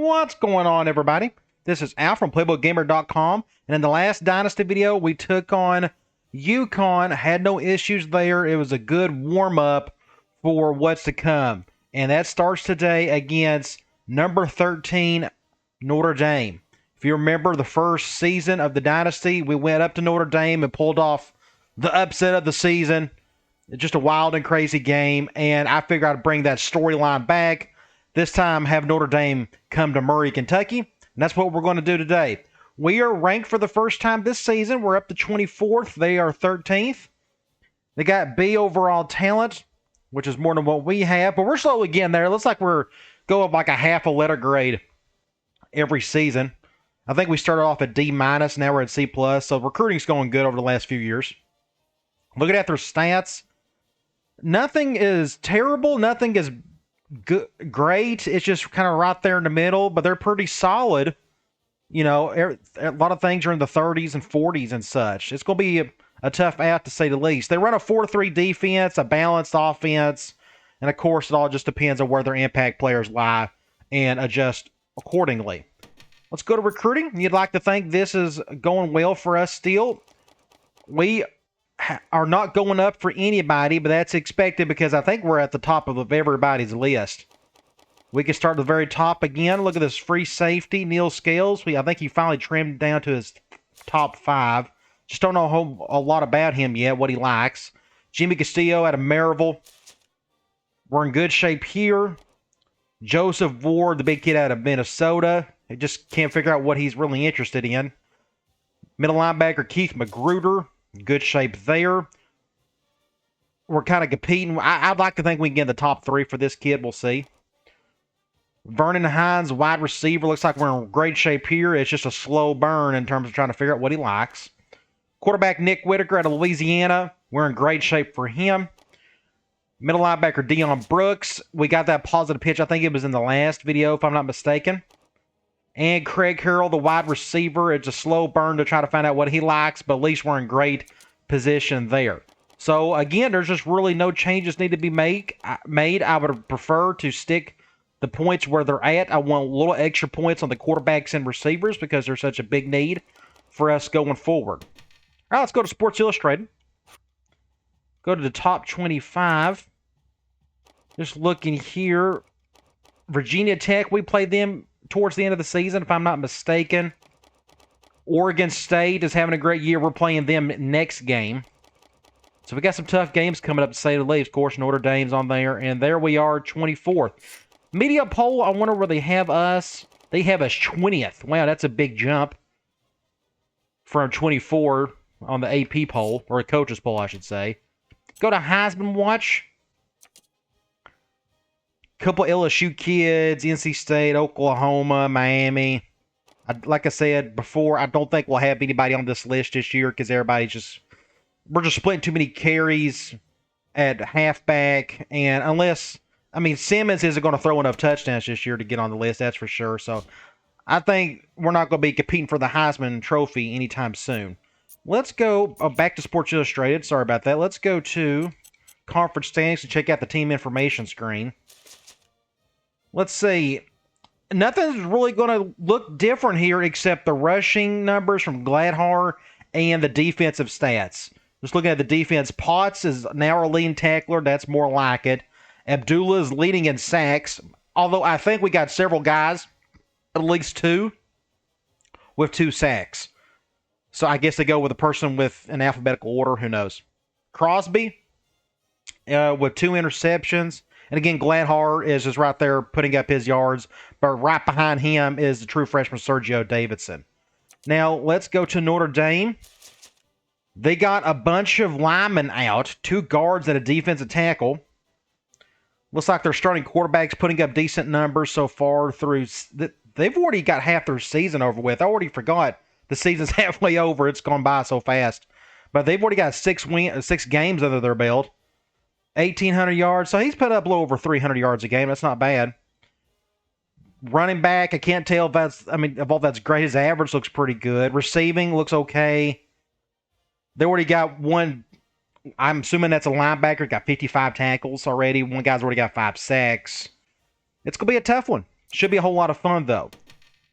What's going on, everybody? This is Al from PlaybookGamer.com, and in the last Dynasty video, we took on UConn. Had no issues there. It was a good warm-up for what's to come, and that starts today against number 13 Notre Dame. If you remember the first season of the Dynasty, we went up to Notre Dame and pulled off the upset of the season. It's just a wild and crazy game, and I figured I'd bring that storyline back. This time, have Notre Dame come to Murray, Kentucky, and that's what we're going to do today. We are ranked for the first time this season. We're up to 24th. They are 13th. They got B overall talent, which is more than what we have, but we're slowly getting there. It looks like we're going up like a half a letter grade every season. I think we started off at D-, now we're at C+, so recruiting's going good over the last few years. Looking at their stats, nothing is terrible, nothing is great. It's just kind of right there in the middle, but they're pretty solid. You know, a lot of things are in the 30s and 40s and such. It's going to be a tough out, to say the least. They run a 4-3 defense, a balanced offense, and of course, it all just depends on where their impact players lie and adjust accordingly. Let's go to recruiting. You'd like to think this is going well for us still. We are not going up for anybody, but that's expected because I think we're at the top of everybody's list. We can start at the very top again. Look at this free safety, Neil Scales. I think he finally trimmed down to his top 5. Just don't know a lot about him yet, what he likes. Jimmy Castillo out of Maryville. We're in good shape here. Joseph Ward, the big kid out of Minnesota. I just can't figure out what he's really interested in. Middle linebacker Keith Magruder. Good shape there. We're kind of competing. I'd like to think we can get in the top 3 for this kid. We'll see. Vernon Hines, wide receiver. Looks like we're in great shape here. It's just a slow burn in terms of trying to figure out what he likes. Quarterback Nick Whitaker out of Louisiana. We're in great shape for him. Middle linebacker Deion Brooks. We got that positive pitch. I think it was in the last video, if I'm not mistaken. And Craig Harrell, the wide receiver. It's a slow burn to try to find out what he likes, but at least we're in great position there. So, again, there's just really no changes need to be made. I would prefer to stick the points where they're at. I want a little extra points on the quarterbacks and receivers because there's such a big need for us going forward. All right, let's go to Sports Illustrated. Go to the top 25. Just looking here. Virginia Tech, we played them towards the end of the season, if I'm not mistaken. Oregon State is having a great year. We're playing them next game. So we got some tough games coming up, to say the least. Of course, Notre Dame's on there. And there we are, 24th. Media poll, I wonder where they have us. They have us 20th. Wow, that's a big jump from 24 on the AP poll, or a coach's poll, I should say. Go to Heisman Watch. Couple LSU kids, NC State, Oklahoma, Miami. Like I said before, I don't think we'll have anybody on this list this year because we're just splitting too many carries at halfback. And Simmons isn't going to throw enough touchdowns this year to get on the list, that's for sure. So I think we're not going to be competing for the Heisman Trophy anytime soon. Let's go back to Sports Illustrated. Sorry about that. Let's go to conference standings and check out the team information screen. Let's see. Nothing's really going to look different here except the rushing numbers from Gladhar and the defensive stats. Just looking at the defense, Potts is now our leading tackler. That's more like it. Abdullah is leading in sacks, although I think we got several guys, at least 2, with 2 sacks. So I guess they go with a person with an alphabetical order. Who knows? Crosby with 2 interceptions. And again, Gladhar is just right there putting up his yards. But right behind him is the true freshman Sergio Davidson. Now, let's go to Notre Dame. They got a bunch of linemen out. 2 guards and a defensive tackle. Looks like their starting quarterback's putting up decent numbers so far through. They've already got half their season over with. I already forgot the season's halfway over. It's gone by so fast. But they've already got 6 games under their belt. 1,800 yards. So he's put up a little over 300 yards a game. That's not bad. Running back, I can't tell if all that's great. His average looks pretty good. Receiving looks okay. They already got one. I'm assuming that's a linebacker. Got 55 tackles already. One guy's already got 5 sacks. It's going to be a tough one. Should be a whole lot of fun, though.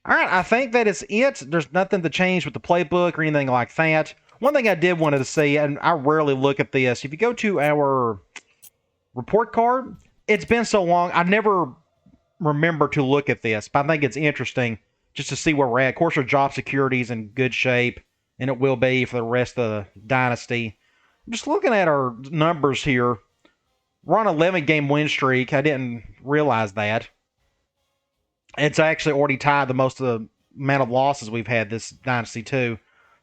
All right, I think that is it. There's nothing to change with the playbook or anything like that. One thing I did want to see, and I rarely look at this, if you go to our report card, it's been so long, I never remember to look at this, but I think it's interesting just to see where we're at. Of course, our job security is in good shape, and it will be for the rest of the Dynasty. Just looking at our numbers here, we're on an 11-game win streak. I didn't realize that. It's actually already tied the most of the amount of losses we've had this Dynasty, too.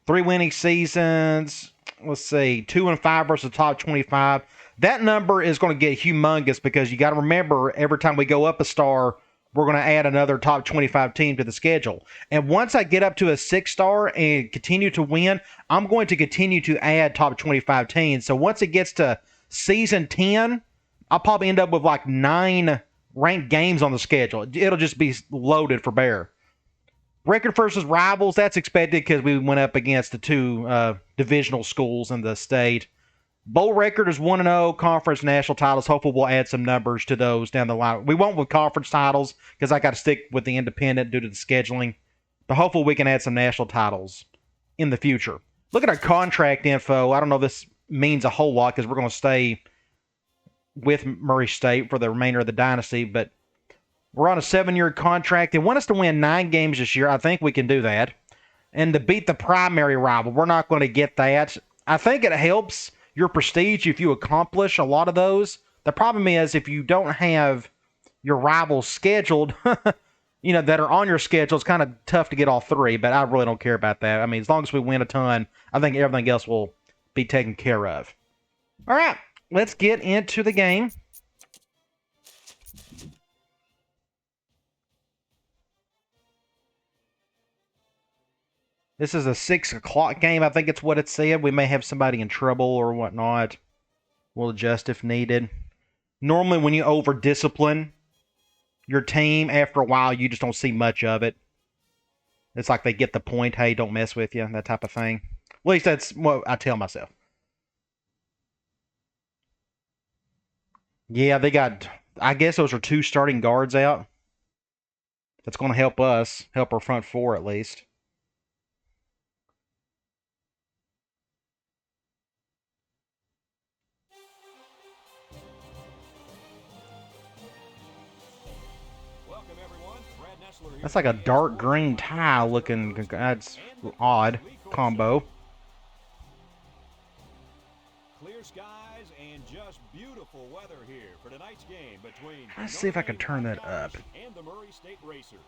3 winning seasons. Let's see, 2-5 versus the top 25. That number is going to get humongous because you got to remember every time we go up a star, we're going to add another top 25 team to the schedule. And once I get up to a 6-star and continue to win, I'm going to continue to add top 25 teams. So once it gets to season 10, I'll probably end up with like 9 ranked games on the schedule. It'll just be loaded for bear. Record versus rivals, that's expected because we went up against the 2 divisional schools in the state. Bowl record is 1-0, conference national titles. Hopefully we'll add some numbers to those down the line. We won't with conference titles because I got to stick with the independent due to the scheduling. But hopefully we can add some national titles in the future. Look at our contract info. I don't know if this means a whole lot because we're going to stay with Murray State for the remainder of the Dynasty, but we're on a 7-year contract. They want us to win 9 games this year. I think we can do that. And to beat the primary rival, we're not going to get that. I think it helps your prestige if you accomplish a lot of those. The problem is if you don't have your rivals scheduled, that are on your schedule, it's kind of tough to get all 3, but I really don't care about that. I mean, as long as we win a ton, I think everything else will be taken care of. All right, let's get into the game. This is a 6 o'clock game. I think it's what it said. We may have somebody in trouble or whatnot. We'll adjust if needed. Normally, when you over-discipline your team, after a while, you just don't see much of it. It's like they get the point, hey, don't mess with you, that type of thing. At least that's what I tell myself. Yeah, they got, I guess those are 2 starting guards out. That's going to help us, help our front 4 at least. That's like a dark green tie looking. That's odd combo. Clear skies and just beautiful weather here for tonight's game between Let's see if I can turn that up. And the Murray State Racers.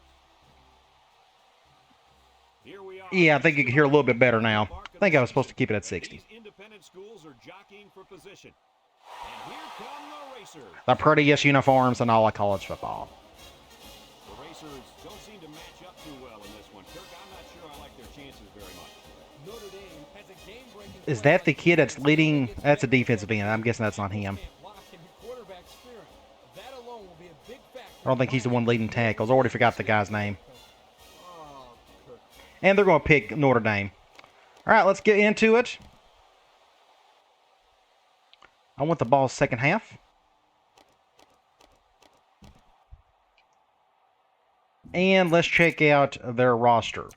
Here we are. Yeah, I think you can hear a little bit better now. I think I was supposed to keep it at 60. These independent schools are jockeying for position. And here come the Racers. The prettiest uniforms in all of college football. The Racers don't seem to match up too well in this one. Kirk, I'm not sure I like their chances very much. Notre Dame has a game-breaking. Is that the kid that's leading? That's a defensive end. I'm guessing that's not him. I don't think he's the one leading tackles. I already forgot the guy's name. And they're going to pick Notre Dame. All right, let's get into it. I want the ball second half. And let's check out their roster.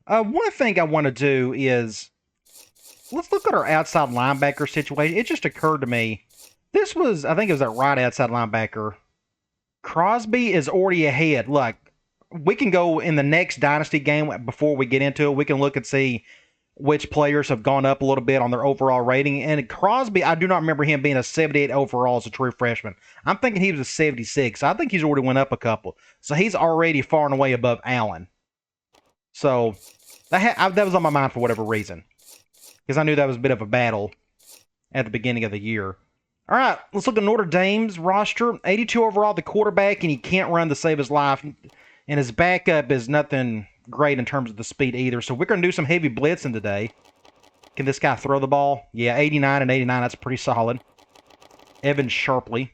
One thing I want to do is, let's look at our outside linebacker situation. It just occurred to me, this was, I think it was that right outside linebacker. Crosby is already ahead. Look, we can go in the next Dynasty game before we get into it. We can look and see which players have gone up a little bit on their overall rating. And Crosby, I do not remember him being a 78 overall as a true freshman. I'm thinking he was a 76. I think he's already went up a couple. So he's already far and away above Allen. So that was on my mind for whatever reason. Because I knew that was a bit of a battle at the beginning of the year. All right, let's look at Notre Dame's roster. 82 overall, the quarterback, and he can't run to save his life. And his backup is nothing great in terms of the speed either. So we're going to do some heavy blitzing today. Can this guy throw the ball? Yeah, 89 and 89. That's pretty solid. Evan Sharpley.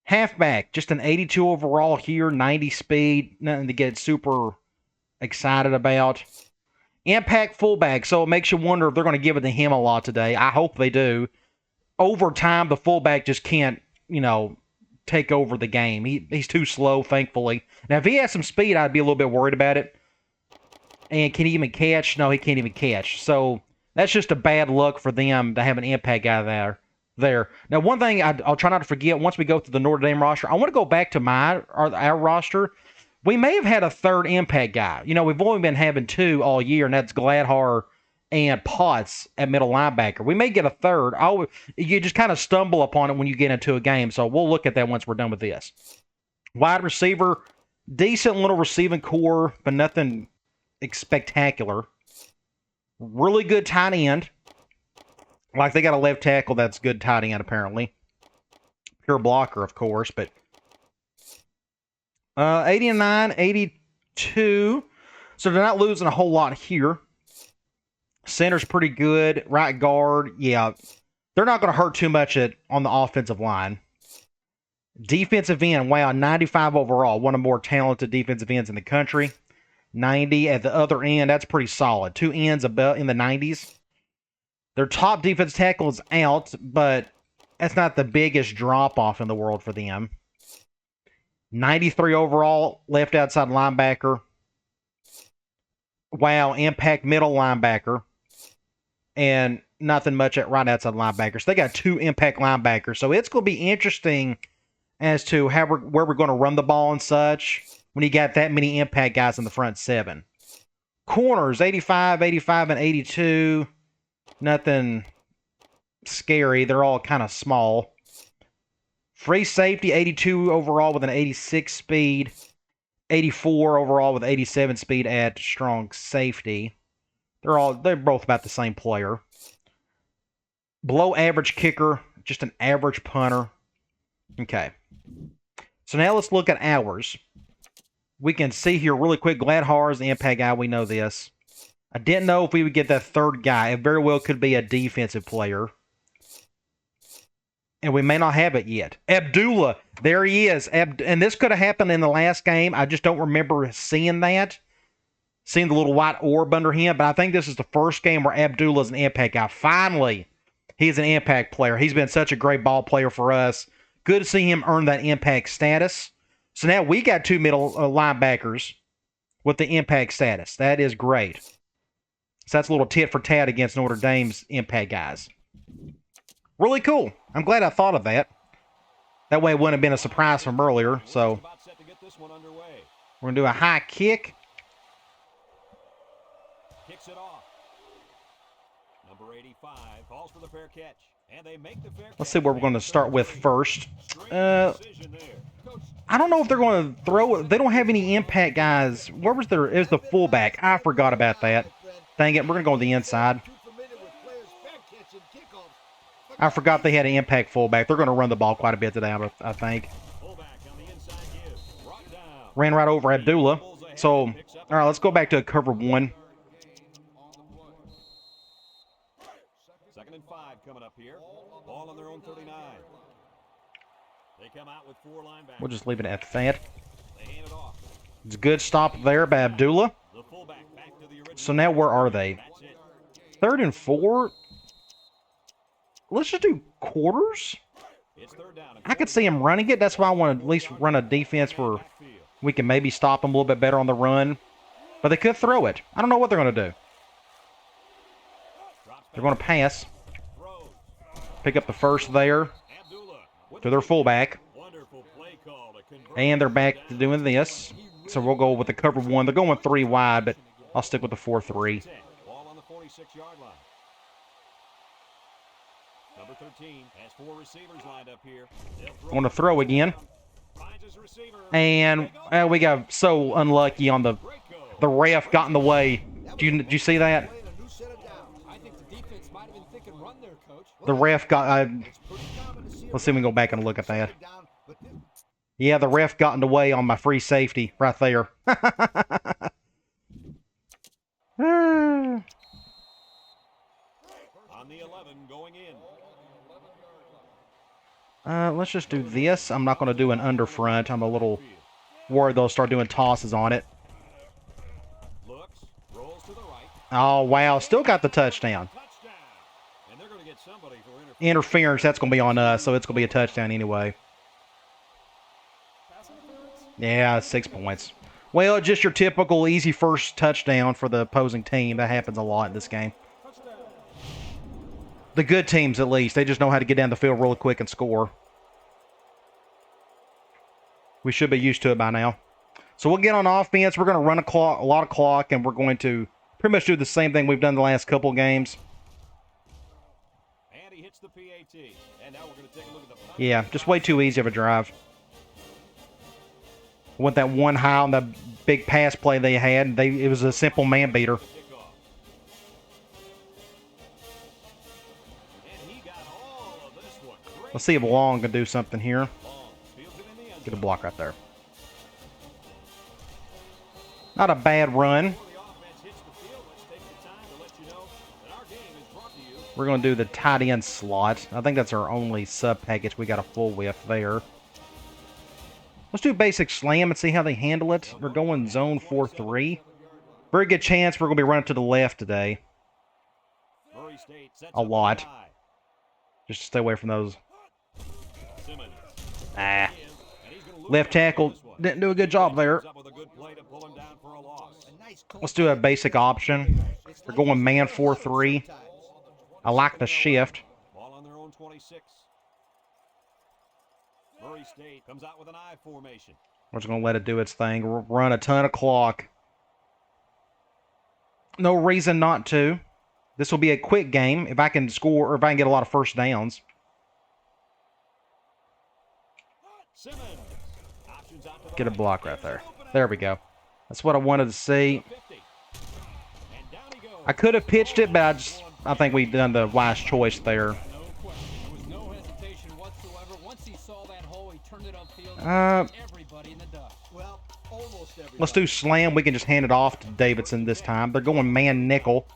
Halfback, just an 82 overall here, 90 speed. Nothing to get super excited about. Impact fullback, so it makes you wonder if they're going to give it to him a lot today. I hope they do. Over time, the fullback just can't, take over the game. He's too slow, thankfully. Now, if he had some speed, I'd be a little bit worried about it. And can he even catch? No, he can't even catch. So that's just a bad luck for them to have an impact guy there. Now, one thing I'll try not to forget, once we go through the Notre Dame roster, I want to go back to our roster. We may have had a third impact guy. You know, we've only been having two all year, and that's Gladhar and Potts at middle linebacker. We may get a third. You just kind of stumble upon it when you get into a game, so we'll look at that once we're done with this. Wide receiver, decent little receiving core, but nothing spectacular. Really good tight end. Like, they got a left tackle that's good tight end, apparently. Pure blocker, of course, but 89, 82. So they're not losing a whole lot here. Center's pretty good. Right guard, yeah. They're not going to hurt too much on the offensive line. Defensive end, wow, 95 overall. One of the more talented defensive ends in the country. 90 at the other end. That's pretty solid. Two ends about in the 90s. Their top defense tackle is out, but that's not the biggest drop-off in the world for them. 93 overall, left outside linebacker. Wow, impact middle linebacker. And nothing much at right outside linebacker. So they got two impact linebackers. So it's going to be interesting as to where we're going to run the ball and such when you got that many impact guys in the front seven. Corners, 85, 85, and 82. Nothing scary. They're all kind of small. Free safety, 82 overall with an 86 speed. 84 overall with 87 speed at strong safety. They're both about the same player. Below average kicker, just an average punter. Okay. So now let's look at ours. We can see here really quick, Gladhar is the impact guy. We know this. I didn't know if we would get that third guy. It very well could be a defensive player. And we may not have it yet. Abdullah, there he is. And this could have happened in the last game. I just don't remember seeing that. Seeing the little white orb under him. But I think this is the first game where Abdullah is an impact guy. Finally, he's an impact player. He's been such a great ball player for us. Good to see him earn that impact status. So now we got two middle linebackers with the impact status. That is great. So that's a little tit for tat against Notre Dame's impact guys. Really cool. I'm glad I thought of that. That way it wouldn't have been a surprise from earlier. So we're going to do a high kick. Kicks it off. Number 85 calls for the fair catch. And they make the fair catch. Let's see where we're going to start with first. I don't know if they're going to throw it. They don't have any impact guys. Where was their? It was the fullback. I forgot about that. Dang it. We're going to go on the inside. I forgot they had an impact fullback. They're going to run the ball quite a bit today, I think. Ran right over Abdullah. So, all right, let's go back to cover one. 2nd and 5 coming up here. Ball on their own 39. They come out with 4 linebackers. We'll just leave it at that. They hand it off. It's a good stop there by Abdullah. The fullback back to the original. So now where are they? 3rd and 4. Let's just do quarters. It's 3rd down. I could see him running it. That's why I want to at least run a defense where we can maybe stop them a little bit better on the run. But they could throw it. I don't know what they're going to do. They're going to pass. Pick up the first there to their fullback. And they're back to doing this. So we'll go with the cover one. They're going 3 wide, but I'll stick with the 4-3. Ball on the 46-yard line. Number 13 has 4 receivers lined up here. I want to throw again. And we got so unlucky on the ref got in the way. Did you see that? The ref got... let's see if we can go back and look at that. Yeah, the ref got in the way on my free safety right there. On the 11 going in. Let's just do this. I'm not going to do an under front. I'm a little worried they'll start doing tosses on it. Looks, rolls to the right. Oh, wow. Still got the touchdown. And they're going to get somebody for Interference, that's going to be on us, so it's going to be a touchdown anyway. Yeah, 6 points. Well, just your typical easy first touchdown for the opposing team. That happens a lot in this game. The good teams, at least. They just know how to get down the field really quick and score. We should be used to it by now. So we'll get on offense. We're going to run a lot of clock, and we're going to pretty much do the same thing we've done the last couple of games. And he hits the PAT. And now we're going to take a look at the Yeah, just way too easy of a drive. With that one high on the big pass play they had, it was a simple man beater. Let's see if Long can do something here. Get a block right there. Not a bad run. We're going to do the tight end slot. I think that's our only sub package we got a full with there. Let's do a basic slam and see how they handle it. We're going zone 4-3. Very good chance we're going to be running to the left today. A lot. Just to stay away from those. Left tackle didn't do a good job there. Let's do a basic option. We're going man 4-3. I like the shift. Ball on their own 26. Murray State comes out with an I formation. We're just going to let it do its thing. Run a ton of clock. No reason not to. This will be a quick game if I can score or if I can get a lot of first downs. Get a block right there. There we go. That's what I wanted to see. I could have pitched it, but I think we've done the wise choice there. Let's do slam. We can just hand it off to Davidson this time. They're going man nickel.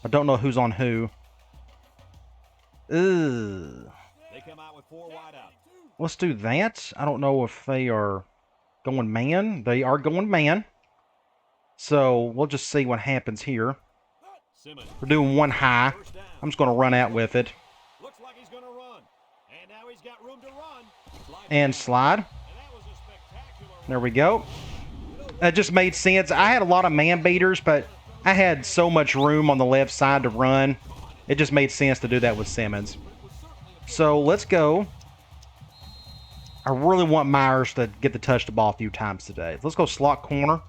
I don't know who's on who. Ugh. Let's do that. I don't know if they are going man. They are going man. So we'll just see what happens here. We're doing one high. I'm just going to run out with it. And slide. There we go. That just made sense. I had a lot of man beaters, but I had so much room on the left side to run. It just made sense to do that with Simmons. So let's go. I really want Myers to get the touch the ball a few times today. Let's go slot corner.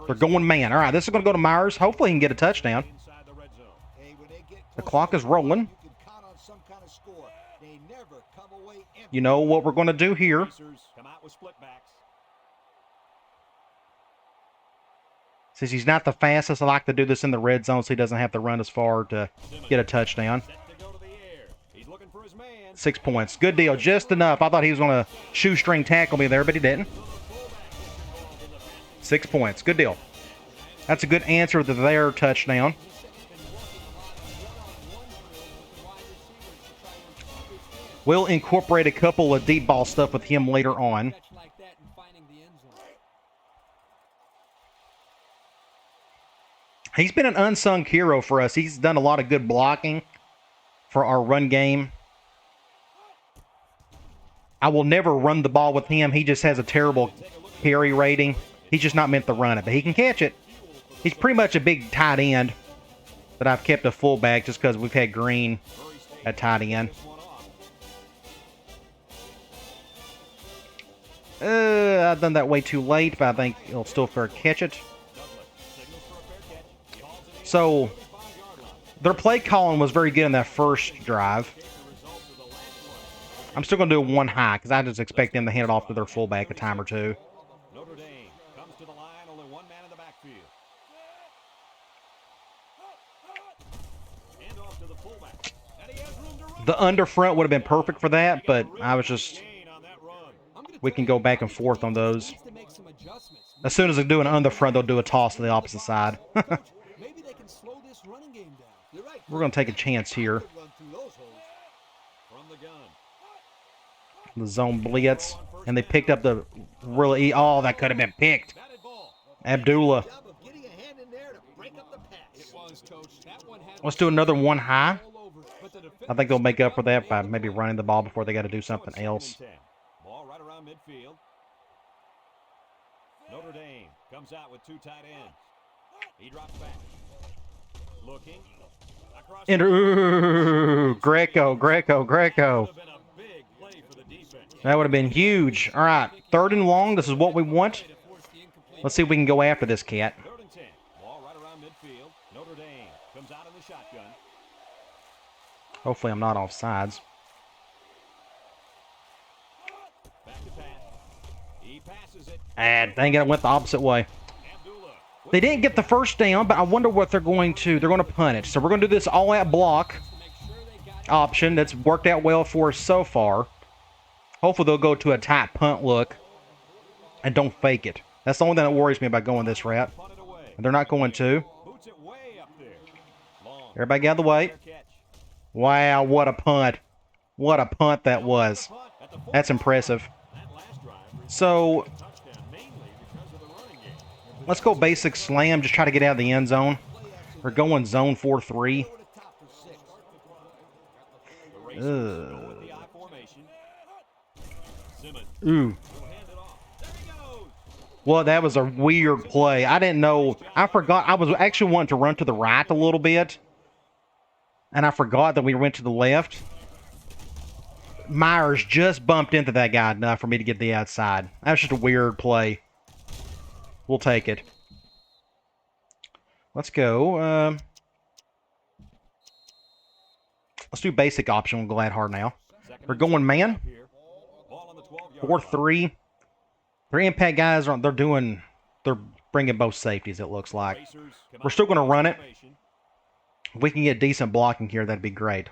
They're going man. All right, this is going to go to Myers. Hopefully he can get a touchdown. The clock is rolling. You know what we're going to do here. Since he's not the fastest, I like to do this in the red zone so he doesn't have to run as far to get a touchdown. 6 points. Good deal. Just enough. I thought he was going to shoestring tackle me there, but he didn't. 6 points. Good deal. That's a good answer to their touchdown. We'll incorporate a couple of deep ball stuff with him later on. He's been an unsung hero for us. He's done a lot of good blocking for our run game. I will never run the ball with him. He just has a terrible carry rating. He's just not meant to run it, but he can catch it. He's pretty much a big tight end, but I've kept a fullback just because we've had Green at tight end. I've done that way too late, but I think he'll still fair catch it. So, their play calling was very good in that first drive. I'm still going to do one high because I just expect them to hand it off to their fullback a time or two. Notre Dame comes to the line, only one man in the backfield. And off to the fullback. And he has room to run. The under front would have been perfect for that, but I was just... We can go back and forth on those. As soon as they do an under front, they'll do a toss to the opposite side. We're going to take a chance here. The zone blitz. And they picked up the really... Oh, that could have been picked. Abdullah. Let's do another one high. I think they'll make up for that by maybe running the ball before they got to do something else. Ball right around midfield. Notre Dame comes out with 2 tight ends. He drops back. Looking. Across Ooh, Greco. Would have been a big play for the defense. That would have been huge. All right, 3rd and long. This is what we want. Let's see if we can go after this cat. 3rd and 10. Ball right around midfield. Notre Dame comes out in the shotgun. Hopefully I'm not off sides. Back to pass. He passes it. Dang it, it went the opposite way. Abdullah. They didn't get the first down, but I wonder what they're going to. They're going to punt it. So we're going to do this all-out block option that's worked out well for us so far. Hopefully they'll go to a tight punt look and don't fake it. That's the only thing that worries me about going this route. Punt it away. And they're not going to. Boots it way up there. Long. Everybody get out of the way. Fair catch. Wow, what a punt. What a punt that was. Punt at the 40. That's impressive. That last drive So touchdown mainly because of the running game. let's go basic slam. Just try to get out of the end zone. We're going zone 4-3. The Racers go with the I formation. Simmons Ooh. will hand it off. There he goes. Well, that was a weird play. I didn't know. I forgot. I was actually wanting to run to the right a little bit. And I forgot that we went to the left. Myers just bumped into that guy enough for me to get the outside. That was just a weird play. We'll take it. Let's go. Let's do basic option with Glad hard now. We're going man. Here. Ball on the 12-yard 4-3. Their impact guys are. They're bringing both safeties. It looks like. Racers come We're out still going to with run it. formation. If we can get decent blocking here, that'd be great.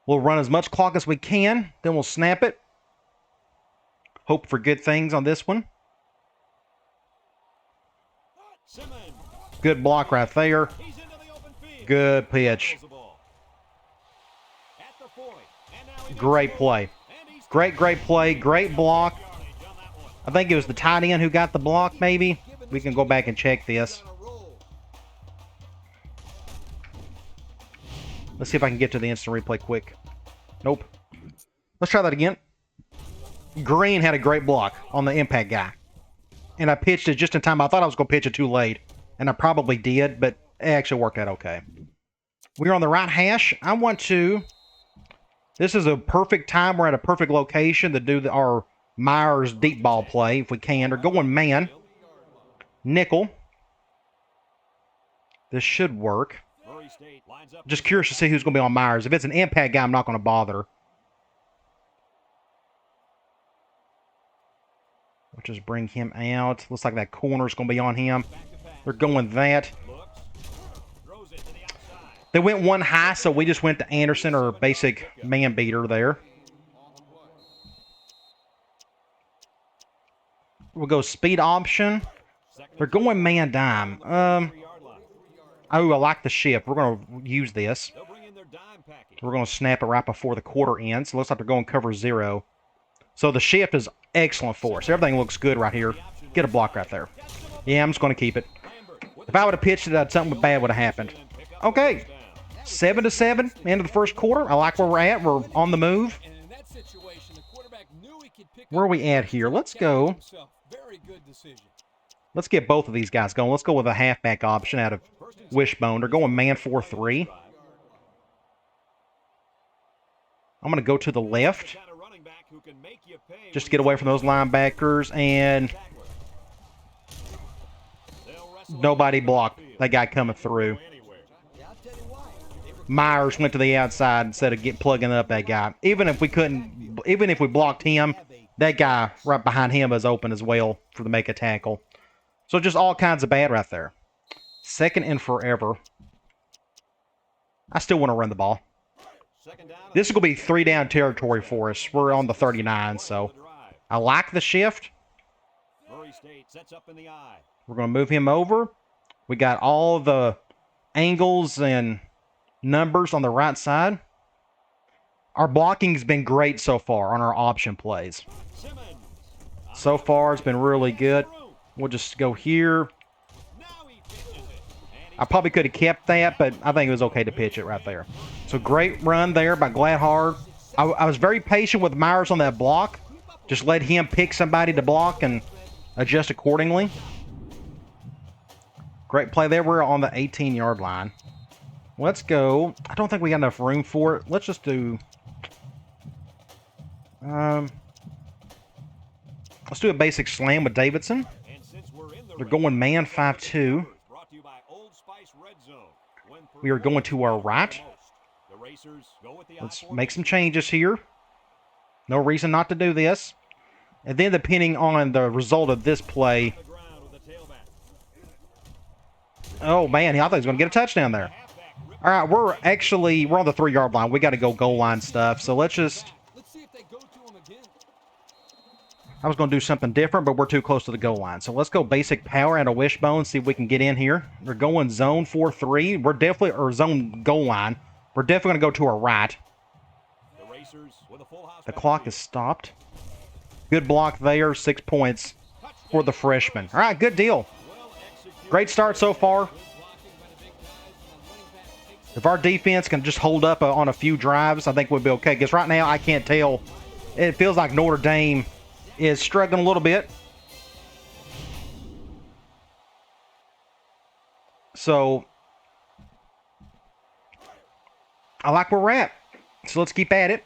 We'll run as much clock as we can, then we'll snap it. Hope for good things on this one. Simmons. Good block right there. He's into the open field. Good pitch. Throws the ball. At the 40. And now he Great makes play. it. And he's Great play. Great block. yardage on that one. I think it was the tight end who got the block, maybe. We can go back and check this. Let's see if I can get to the instant replay quick. Nope. Let's try that again. Green had a great block on the impact guy. And I pitched it just in time. I thought I was going to pitch it too late. And I probably did, but it actually worked out okay. We're on the right hash. I want to... This is a perfect time. We're at a perfect location to do our Myers deep ball play, if we can. They're going man. Nickel. This should work. Murray State lines up. Just curious to see who's going to be on Myers. If it's an impact guy, I'm not going to bother. We'll just bring him out. Looks like that corner's going to be on him. They're going that. Looks. Throws it to the outside. They went one high, so we just went to Anderson or basic man beater there. We'll go speed option. They're going man dime. 3-yard line. Oh, I like the shift. We're going to use this. They'll bring in their dime package. We're going to snap it right before the quarter ends. So it looks like they're going cover 0. So the shift is excellent for us. Everything looks good right here. Get a block right there. Yeah, I'm just going to keep it. If I would have pitched it, something bad would have happened. Okay. 7-7, end of the first quarter. I like where we're at. We're on the move. And in that situation, the quarterback knew he could pick Where are up we at here? Let's go. himself. Very good decision. Let's get both of these guys going. Let's go with a halfback option out of Wishbone. They're going man 4-3. I'm going to go to the left Kind of running back who can make you pay just to when get away from those linebackers, and they'll wrestle nobody blocked that guy coming through. anywhere. Myers went to the outside instead of plugging up that guy. Even if we blocked him, that guy right behind him is open as well for to make a tackle. So just all kinds of bad right there. 2nd and forever. I still want to run the ball. Second down. This is going to be 3-down territory for us. We're on the 39, so I like the shift. Murray State sets up in the eye. We're going to move him over. We got all the angles and numbers on the right side. Our blocking has been great so far on our option plays. Simmons. So far, it's been really good. We'll just go here. Now he pitches it. And I probably could have kept that, but I think it was okay to pitch it right there. So great run there by Gladhard. I was very patient with Myers on that block. Just let him pick somebody to block and adjust accordingly. Great play there. We're on the 18-yard line. Let's go. I don't think we got enough room for it. Let's just do... let's do a basic slam with Davidson. They're going man 5-2. We are going to our right. Let's make some changes here. No reason not to do this. And then depending on the result of this play... Oh, man. I thought he was going to get a touchdown there. All right, we're on the 3-yard line. We got to go goal line stuff. So let's just... I was going to do something different, but we're too close to the goal line. So let's go basic power and a wishbone, see if we can get in here. They're going zone 4-3. We're definitely... Or zone goal line. We're definitely going to go to our right. The clock is stopped. Good block there. 6 points for the freshman. All right, good deal. Great start so far. If our defense can just hold up on a few drives, I think we'll be okay. Because right now, I can't tell. It feels like Notre Dame is struggling a little bit. So, I like where we're at. So let's keep at it.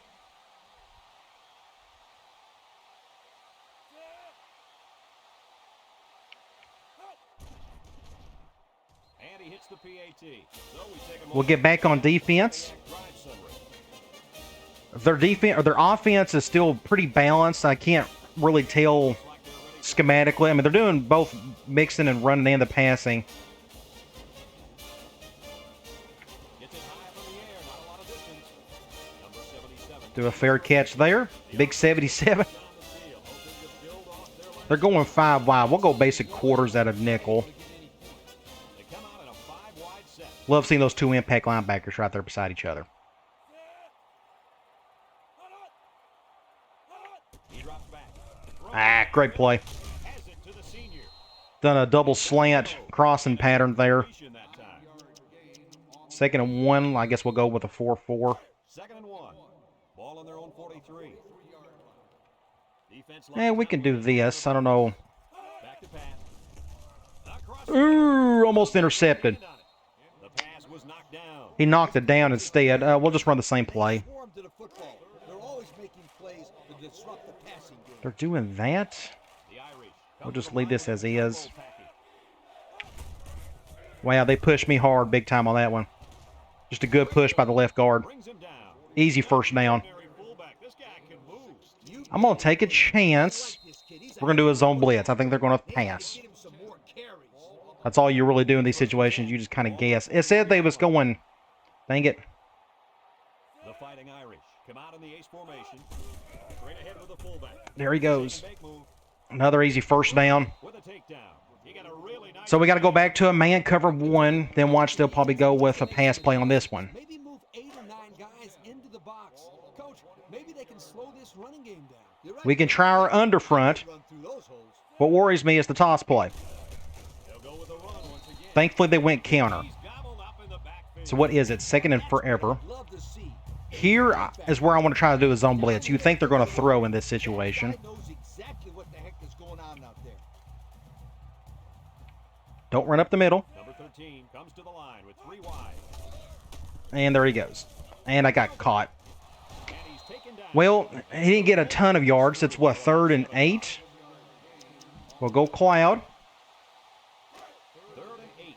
We'll get back on defense. Their defense or their offense is still pretty balanced. I can't really tell schematically. I mean, they're doing both mixing and running and the passing. Do a fair catch there. Big 77. They're going 5 wide. We'll go basic quarters out of nickel. Love seeing those two impact linebackers right there beside each other. Ah, great play. Done a double slant crossing pattern there. 2nd and 1. I guess we'll go with a 4-4. 2nd and 1. Ball on their own 43. Yeah, we can do this. I don't know. Ooh, almost intercepted. He knocked it down instead. We'll just run the same play. They're doing that. We'll just leave this as is. Wow, they pushed me hard big time on that one. Just a good push by the left guard. Easy first down. I'm going to take a chance. We're going to do a zone blitz. I think they're going to pass. That's all you really do in these situations. You just kind of guess. It said they was going... Dang it. The Fighting Irish come out in the ace formation. Straight ahead with the fullback. There he goes. Another easy first down. So we got to go back to a man cover 1. Then watch, they'll probably go with a pass play on this one. Maybe move 8 or 9 guys into the box. Coach, maybe they can slow this running game down. We can try our under front. What worries me is the toss play. Thankfully, they went counter. So what is it? 2nd and forever. Here is where I want to try to do a zone blitz. You think they're going to throw in this situation. Don't run up the middle. And there he goes. And I got caught. Well, he didn't get a ton of yards. It's what, 3rd and 8? We'll go Cloud. 3rd and 8.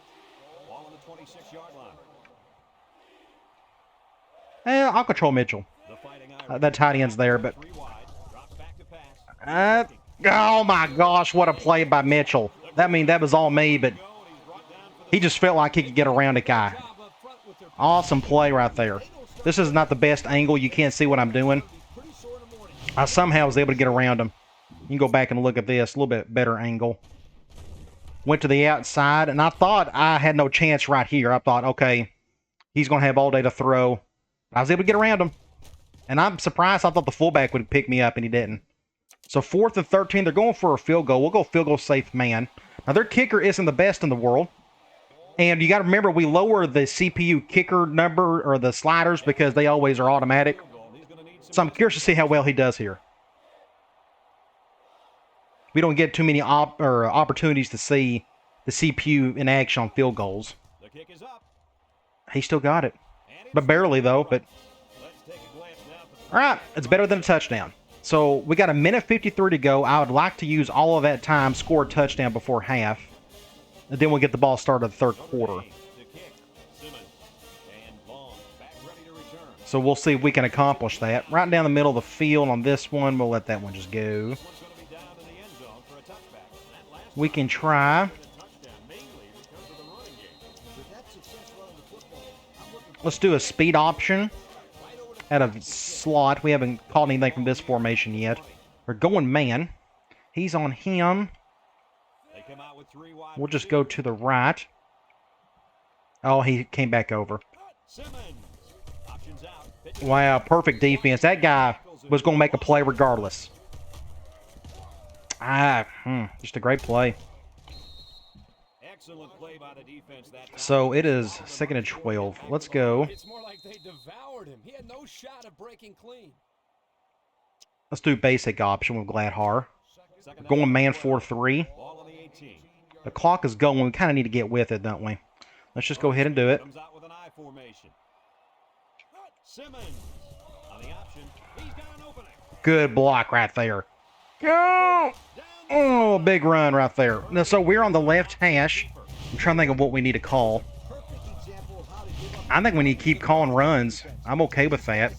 Ball on the 26-yard line. I'll control Mitchell. That tight end's there, but... oh my gosh, what a play by Mitchell. That was all me, but he just felt like he could get around a guy. Awesome play right there. This is not the best angle. You can't see what I'm doing. I somehow was able to get around him. You can go back and look at this. A little bit better angle. Went to the outside, and I thought I had no chance right here. I thought, okay, he's going to have all day to throw. I was able to get around him. And I'm surprised. I thought the fullback would pick me up, and he didn't. So 4th and 13, they're going for a field goal. We'll go field goal safe man. Now, their kicker isn't the best in the world. And you got to remember, we lower the CPU kicker number or the sliders because they always are automatic. So I'm curious to see how well he does here. We don't get too many opportunities to see the CPU in action on field goals. The kick is up. He still got it. And But barely, though. But let's take a glance now at the all right, it's better than a touchdown. So we got a minute 53 to go. I would like to use all of that time, score a touchdown before half, and then we'll get the ball started the third quarter. to kick. Simmons and long back ready to return. So we'll see if we can accomplish that. Right down the middle of the field on this one, we'll let that one just go. This one's going to be down in the end zone for a touchback. That last We can try. touchdown mainly because of the running game. With that success running the football, I'm looking Let's do a speed option at a slot. We haven't called anything from this formation yet. We're going man. He's on him. They come out with 3 wide We'll just go to the right. Oh, he came back over. Simmons. Options out. Pitch Wow, perfect defense. That guy was going to make a play regardless. Just a great play. excellent play by the defense that time. So it is 2nd and 12. Let's go. It's more like they devoured him. He had no shot at breaking clean. Let's do basic option with Gladhar. Second Going down, man 4-3. ball on the 18. The clock is going. We kind of need to get with it, don't we? Let's just go ahead and do it. Comes out with an I formation. Simmons on the option. He's got an opening. Good block right there. Go! Oh, big run right there. Now, so we're on the left hash. I'm trying to think of what we need to call. I think we need to keep calling runs. I'm okay with that.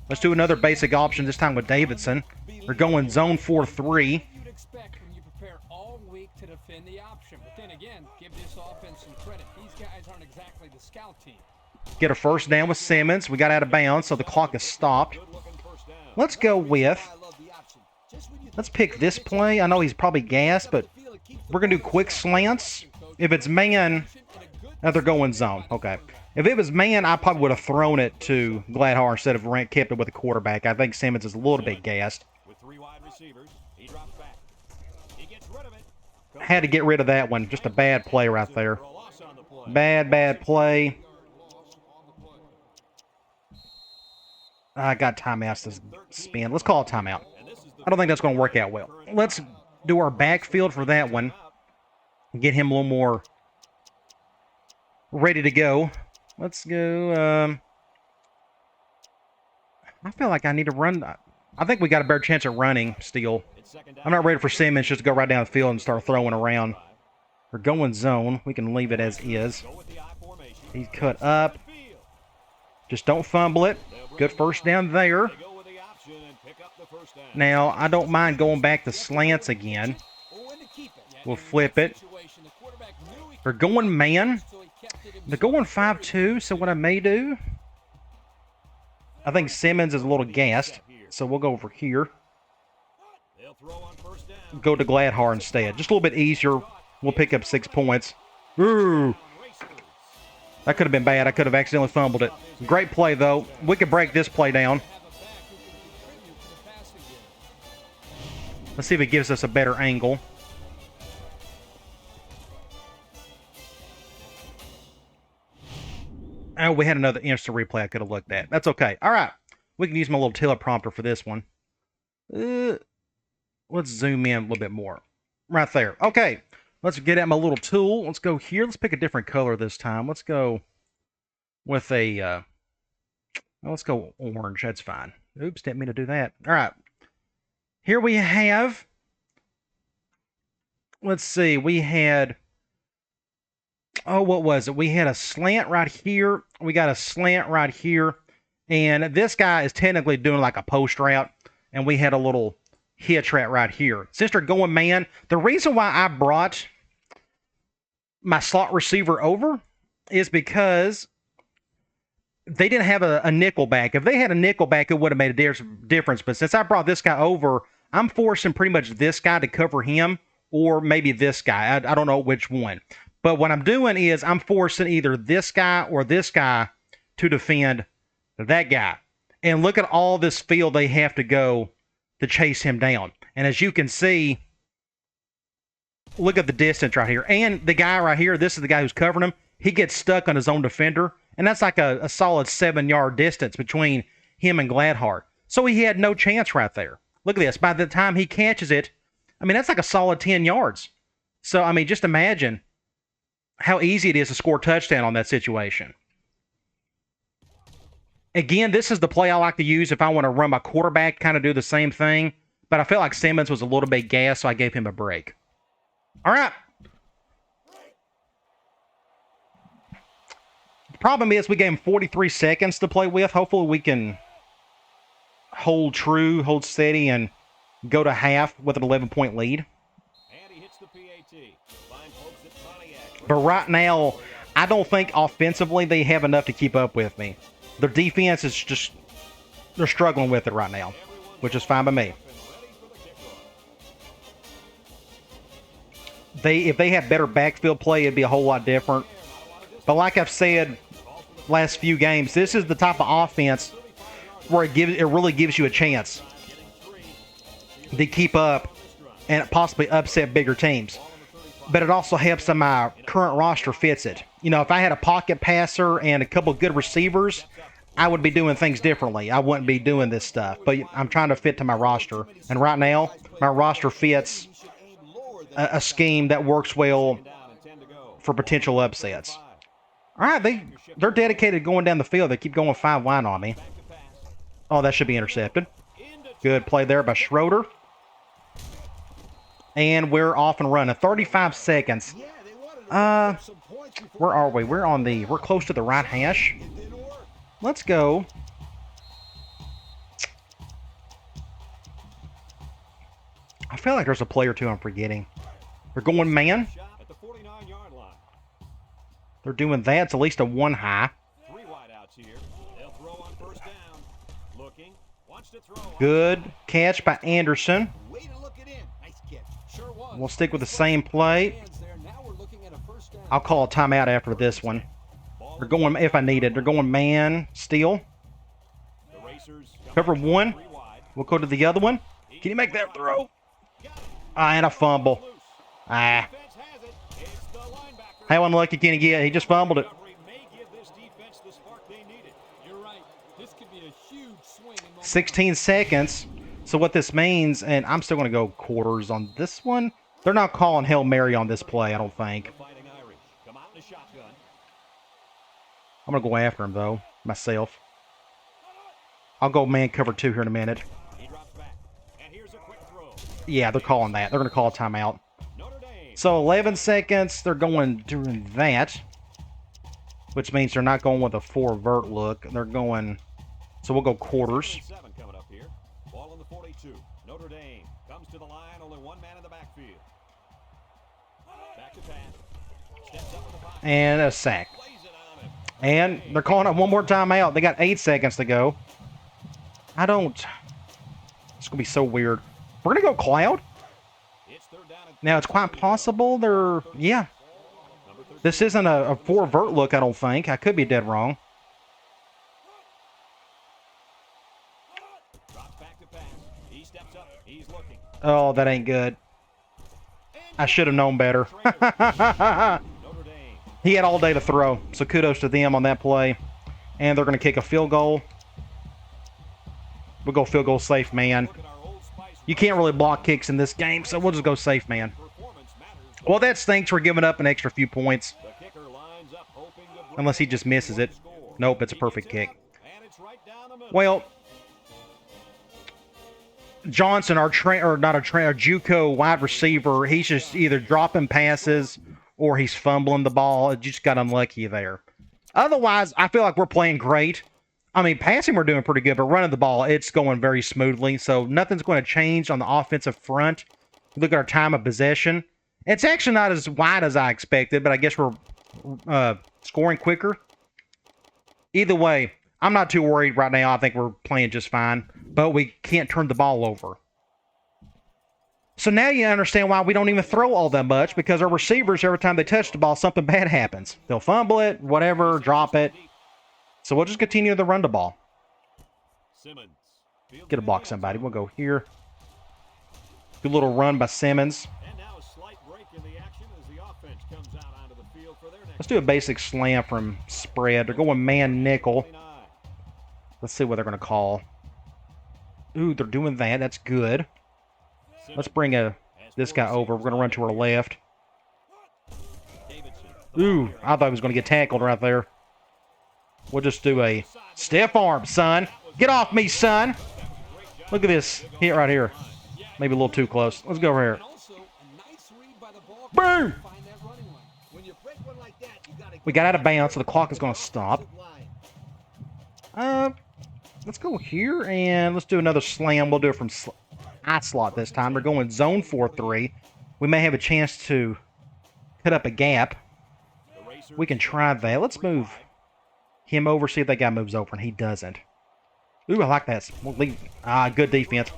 Let's do another basic option, this time with Davidson. We're going zone 4-3. You'd expect when you prepare all week to defend the option. But then again, give this offense some credit. These guys aren't exactly the scout team. Get a first down with Simmons. We got out of bounds, so the clock is stopped. Good-looking first down. Let's go with... Let's pick this play. I know he's probably gassed, but we're going to do quick slants. If it's man, they're going zone. Okay. If it was man, I probably would have thrown it to Gladhar instead of kept it with the quarterback. I think Simmons is a little bit gassed. With 3 wide receivers, he drops back. He gets rid of it. Had to get rid of that one. Just a bad play right there. For a loss on the play. Bad play. I got timeouts to spin. Let's call it timeout. And this is the I don't think that's going to work out well. Let's do our backfield for that one. Get him a little more ready to go. Let's go. I feel like I need to run. I think we got a better chance of running still. it's second down. I'm not ready for Simmons just to go right down the field and start throwing around. We're going zone. We can leave it as is. Go with the I formation. He's cut up. Field. Just don't fumble it. Good first down there. They go with the option and pick up the first down. Now, I don't mind going back to slants again. We'll flip it. We're going man. They're going 5-2, so what I may do... I think Simmons is a little gassed, so we'll go over here. They'll throw on first down. Go to Gladhar instead. Just a little bit easier. We'll pick up 6 points. Ooh, that could have been bad. I could have accidentally fumbled it. Great play, though. We could break this play down. Let's see if it gives us a better angle. Oh, we had another instant replay I could have looked at. That's okay. All right. We can use my little teleprompter for this one. Let's zoom in a little bit more. Right there. Okay. Let's get at my little tool. Let's go here. Let's pick a different color this time. Let's go with a... let's go orange. That's fine. Oops, didn't mean to do that. All right. Here we have... Let's see. We had... Oh, what was it? We had a slant right here. We got a slant right here. And this guy is technically doing like a post route. And we had a little hitch route right here. Since they're going man, the reason why I brought my slot receiver over is because they didn't have a nickel back. If they had a nickel back, it would have made a difference. But since I brought this guy over, I'm forcing pretty much this guy to cover him or maybe this guy. I don't know which one. But what I'm doing is I'm forcing either this guy or this guy to defend that guy. And look at all this field they have to go to chase him down. And as you can see, look at the distance right here. And the guy right here, this is the guy who's covering him. He gets stuck on his own defender. And that's like a solid 7-yard distance between him and Gladhar. So he had no chance right there. Look at this. By the time he catches it, I mean, that's like a solid 10 yards. So, I mean, just imagine how easy it is to score a touchdown on that situation. Again, this is the play I like to use if I want to run my quarterback, kind of do the same thing. But I felt like Simmons was a little bit gassed, so I gave him a break. All right. The problem is we gave him 43 seconds to play with. Hopefully we can hold true, hold steady, and go to half with an 11-point lead. And he hits the PAT. Fine folks at Pontiac. But right now, I don't think offensively they have enough to keep up with me. Their defense is just, they're struggling with it right now, which is fine by me. If they had better backfield play, it'd be a whole lot different. But like I've said last few games, this is the type of offense where it really gives you a chance to keep up and possibly upset bigger teams. But it also helps that my current roster fits it. You know, if I had a pocket passer and a couple of good receivers, I would be doing things differently. I wouldn't be doing this stuff. But I'm trying to fit to my roster. And right now, my roster fits a scheme that works well for potential upsets. All right, they're dedicated to going down the field. They keep going 5 wide on me. Oh, that should be intercepted. Good play there by Schroeder. And we're off and running. 35 seconds. Where are we? We're close to the right hash. Let's go. I feel like there's a play or two I'm forgetting. They're going man. At the 49-yard line. They're doing that. It's at least a 1 high. 3 wideouts here. They'll throw on first down. Looking. Wants to throw. Good catch by Anderson. Way to look it in. Nice catch. Sure was. We'll stick with the same play. Hands there. Now we're looking at a first down. I'll call a timeout after this one. They're going, if I need it, they're going man, steal. The Racers Cover 1. 3 wide. We'll go to the other one. Can you make that throw? And a fumble. Defense has it. It's the linebacker. How unlucky can he get? He just fumbled it. Recovery may give this defense the spark they needed. You're right. This could be a huge swing in momentum. 16 seconds. So what this means, and I'm still going to go quarters on this one. They're not calling Hail Mary on this play, I don't think. The Fighting Irish come out in a shotgun. I'm going to go after him, though, myself. I'll go man cover 2 here in a minute. He drops back. And here's a quick throw. Yeah, they're calling that. They're going to call a timeout. Notre Dame. So 11 seconds, they're doing that. Which means they're not going with a 4 vert look. They're going, so we'll go quarters. 7 coming up here. Ball on the 42. Notre Dame comes to the line. Only 1 man in the backfield. Back to pass. Steps up in the pocket. And a sack. Plays it on him. And they're calling it one more timeout. They got 8 seconds to go. It's going to be so weird. We're going to go cloud. It's 3rd down and Now, it's quite possible yeah. number 13. This isn't a 4 vert look, I don't think. I could be dead wrong. Drops back to pass. He steps up. He's looking. Oh, that ain't good. I should have known better. Notre Dame. He had all day to throw, so kudos to them on that play. And they're going to kick a field goal. We'll go field goal safe, man. Look at our Old Spice. You can't really block kicks in this game, so we'll just go safe, man. Performance matters. Well, that stinks. We're giving up an extra few points. The kicker lines up, hoping to bring Unless he just misses it. score. Nope, it's a He perfect gets it kick. up, and it's right down the middle. Well, Johnson, our JUCO wide receiver, he's just either dropping passes or he's fumbling the ball. It just got unlucky there. Otherwise, I feel like we're playing great. I mean, passing we're doing pretty good, but running the ball, it's going very smoothly. So nothing's going to change on the offensive front. Look at our time of possession. It's actually not as wide as I expected, but I guess we're scoring quicker. Either way, I'm not too worried right now. I think we're playing just fine, but we can't turn the ball over. So now you understand why we don't even throw all that much, because our receivers, every time they touch the ball, something bad happens. They'll fumble it, whatever, drop it. So we'll just continue to run the ball. Simmons. Get a block, somebody. We'll go here. Good little run by Simmons. And now a slight break in the action as the offense comes out onto the field for their next. Let's do a basic slam from spread. They're going man nickel. 29. Let's see what they're going to call. Ooh, they're doing that. That's good. Let's bring this guy over. We're going to run to our left. Davidson Ooh, I thought he was going to get tackled right there. We'll just do a stiff arm, son. Get off me, son. Look at this hit right here. Maybe a little too close. Let's go over here. And also, a nice read by the ball Boom! to find that running lane. When you break one like that, you gotta We got out of bounds, so the clock is going to stop. Let's go here, and let's do another slam. We'll do it from I slot this time. We're going zone 4-3. We may have a chance to cut up a gap. We can try that. Let's move him over, see if that guy moves over, and he doesn't. Ooh, I like that. We'll leave. Good defense.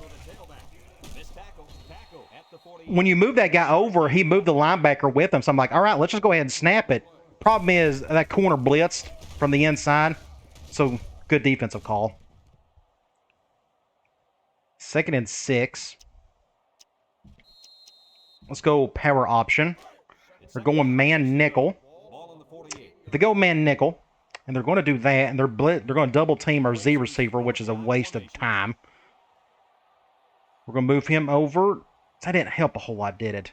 When you move that guy over, he moved the linebacker with him, so I'm like, all right, let's just go ahead and snap it. Problem is, that corner blitzed from the inside, so good defensive call. 2nd and 6. Let's go power option. They're going man nickel. If they go man nickel, and they're going to do that, and they're going to double team our Z receiver, which is a waste of time. We're going to move him over. That didn't help a whole lot, did it?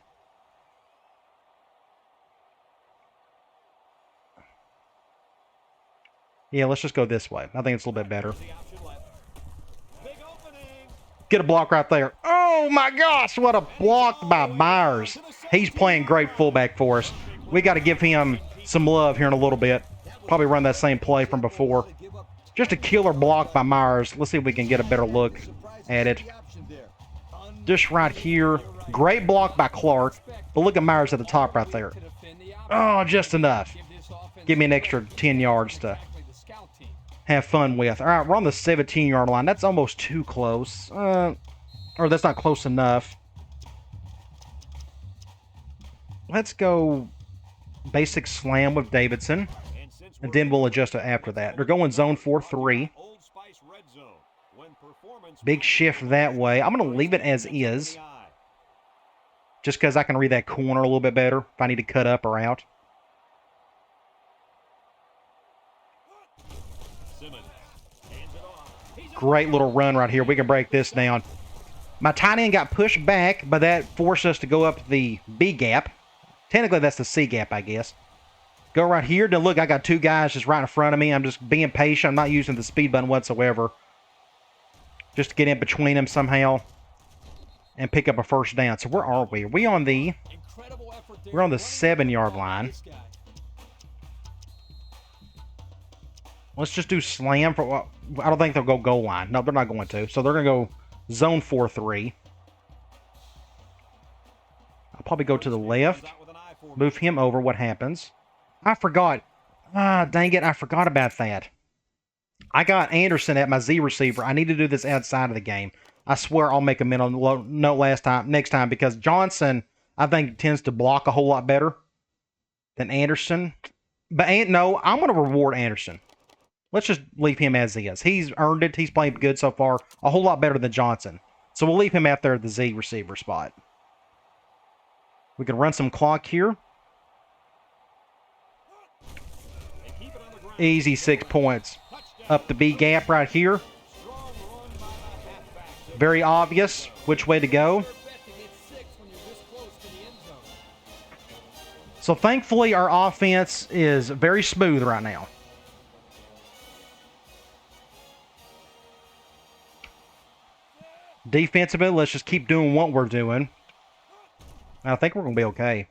Yeah, let's just go this way. I think it's a little bit better. Get a block right there. Oh my gosh, what a block by Myers. He's playing great fullback for us. We got to give him some love here in a little bit. Probably run that same play from before. Just a killer block by Myers. Let's see if we can get a better look at it. Just right here. Great block by Clark. But look at Myers at the top right there. Oh, just enough. Give me an extra 10 yards to have fun with. All right, we're on the 17-yard line. That's almost too close. Or that's not close enough. Let's go basic slam with Davidson. And then we'll adjust it after that. They're going zone 4-3. Big shift that way. I'm going to leave it as is. Just because I can read that corner a little bit better if I need to cut up or out. Great little run right here. We can break this down. My tight end got pushed back, but that forced us to go up the B gap. Technically, that's the C gap, I guess. Go right here. Now, look, I got two guys just right in front of me. I'm just being patient. I'm not using the speed button whatsoever. Just to get in between them somehow and pick up a first down. So where are we? Are we on the... We're on the 7-yard line. Let's just do slam for... I don't think they'll go goal line. No, they're not going to. So they're going to go zone 4-3. I'll probably go to the left. Move him over. What happens? I forgot. Dang it. I forgot about that. I got Anderson at my Z receiver. I need to do this outside of the game. I swear I'll make a mental note next time because Johnson, I think, tends to block a whole lot better than Anderson. But no, I'm going to reward Anderson. Let's just leave him as he is. He's earned it. He's played good so far. A whole lot better than Johnson. So we'll leave him out there at the Z receiver spot. We can run some clock here. Easy 6 points. Up the B gap right here. Very obvious which way to go. So thankfully our offense is very smooth right now. Defensively, let's just keep doing what we're doing. I think we're going to be okay.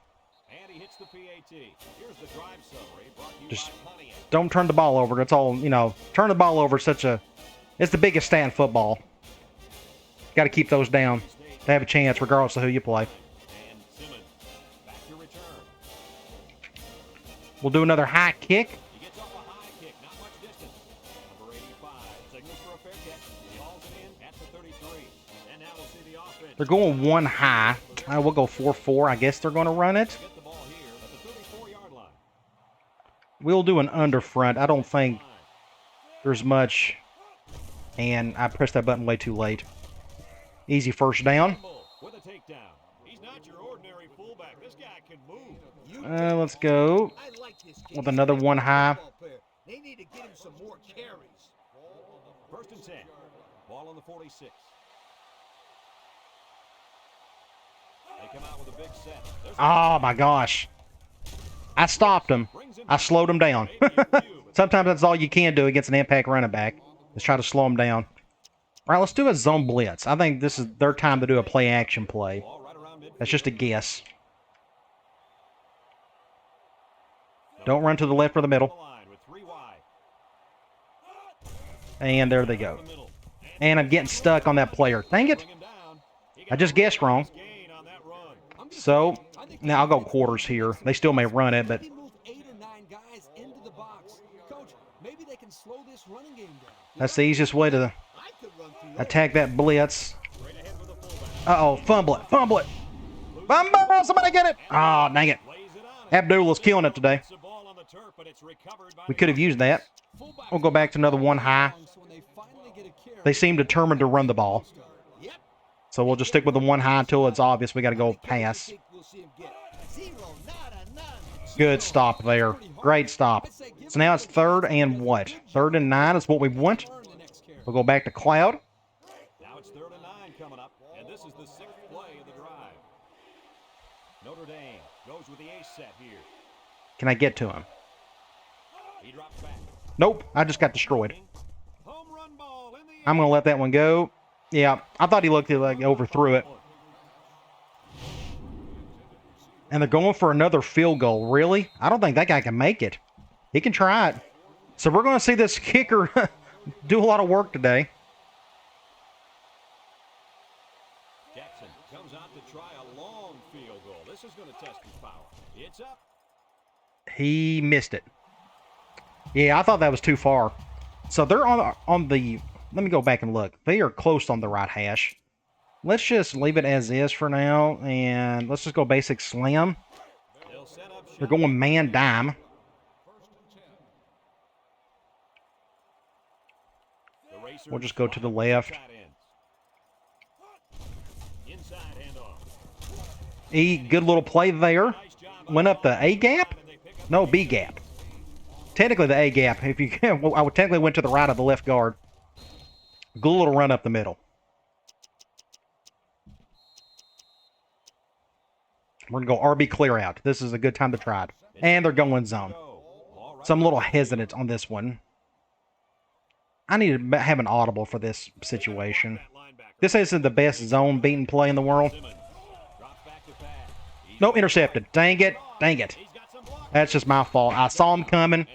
Just don't turn the ball over. That's all, you know. Turn the ball over it's the biggest stat in football. Got to keep those down to have a chance regardless of who you play. We'll do another high kick. They're going one high. We'll go 4-4. I guess they're going to run it. We'll do an under front. I don't think there's much. And I pressed that button way too late. Easy first down. Let's go with another one high. They need to get him some more carries. First and 10. Ball on the 46. Oh my gosh. I stopped him. I slowed him down. Sometimes that's all you can do against an impact running back, is try to slow him down. All right, let's do a zone blitz. I think this is their time to do a play-action play. That's just a guess. Don't run to the left or the middle. And there they go. And I'm getting stuck on that player. Dang it. I just guessed wrong. So, now I'll go quarters here. They still may run it, but... That's the easiest way to attack that blitz. Uh-oh, fumble it, fumble it. Fumble, somebody get it. Oh, dang it. Abdullah's killing it today. We could have used that. We'll go back to another one high. They seem determined to run the ball. So we'll just stick with the one high until it's obvious we got to go pass. Good stop there. Great stop. So now it's 3rd and what? 3rd and 9 is what we want. We'll go back to Cloud. Now it's 3rd and 9 coming up, and this is the 6th play of the drive. Notre Dame goes with the ace set here. Can I get to him? He drops back. Nope, I just got destroyed. Home run ball in the I'm going to let that one go. Yeah, I thought he looked like he overthrew it. And they're going for another field goal. Really? I don't think that guy can make it. He can try it. So we're going to see this kicker do a lot of work today. Jackson comes out to try a long field goal. This is going to test his power. It's up. He missed it. Yeah, I thought that was too far. So they're on the... Let me go back and look. They are close on the right hash. Let's just leave it as is for now, and let's just go basic slam. They're going man dime. We'll just go to the left. Good little play there. Went up the A gap? No, B gap. Technically the A gap. If you can, I would technically went to the right of the left guard. Good little run up the middle. We're going to go RB clear out. This is a good time to try it. And they're going zone. So I'm a little hesitant on this one. I need to have an audible for this situation. This isn't the best zone beating play in the world. No, intercepted. Dang it. Dang it. That's just my fault. I saw him coming.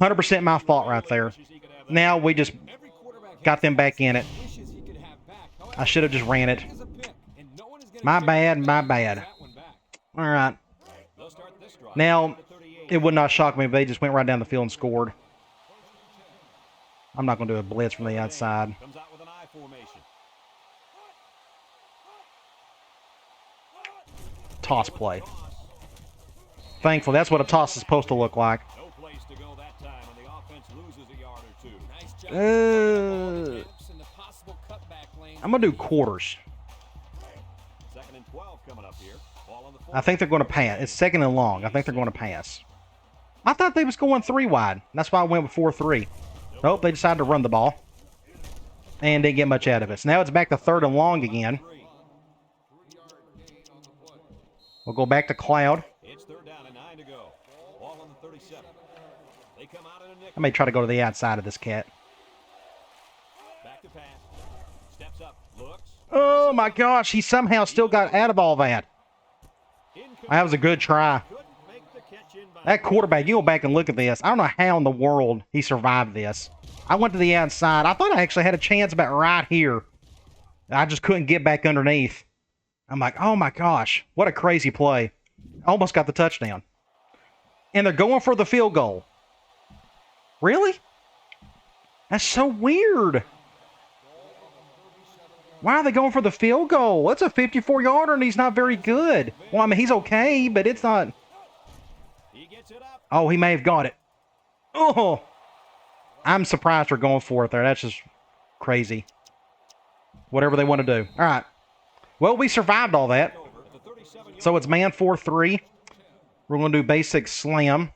100% my fault right there. Now we just got them back in it. I should have just ran it. My bad, my bad. All right. Now, it would not shock me if they just went right down the field and scored. I'm not going to do a blitz from the outside. Toss play. Thankfully, that's what a toss is supposed to look like. I'm going to do quarters. I think they're going to pass. It's 2nd and long. I think they're going to pass. I thought they was going 3 wide. That's why I went with 4-3. Nope, they decided to run the ball. And didn't get much out of it. So now it's back to 3rd and long again. We'll go back to Cloud. It's 3rd down and 9 to go. Ball on the 37. They come out in a nickel. I may try to go to the outside of this cat. Back to pass. Steps up. Looks. Oh my gosh, he somehow still got out of all that. That was a good try. That quarterback, you go back and look at this. I don't know how in the world he survived this. I went to the outside. I thought I actually had a chance about right here. I just couldn't get back underneath. I'm like, oh my gosh, what a crazy play. Almost got the touchdown. And they're going for the field goal. Really? That's so weird. Why are they going for the field goal? That's a 54-yarder and he's not very good. Well, I mean, he's okay, but it's not. Oh, he may have got it. Oh, I'm surprised they're going for it there. That's just crazy. Whatever they want to do. All right. Well, we survived all that. So it's man 4-3. We're going to do basic slam.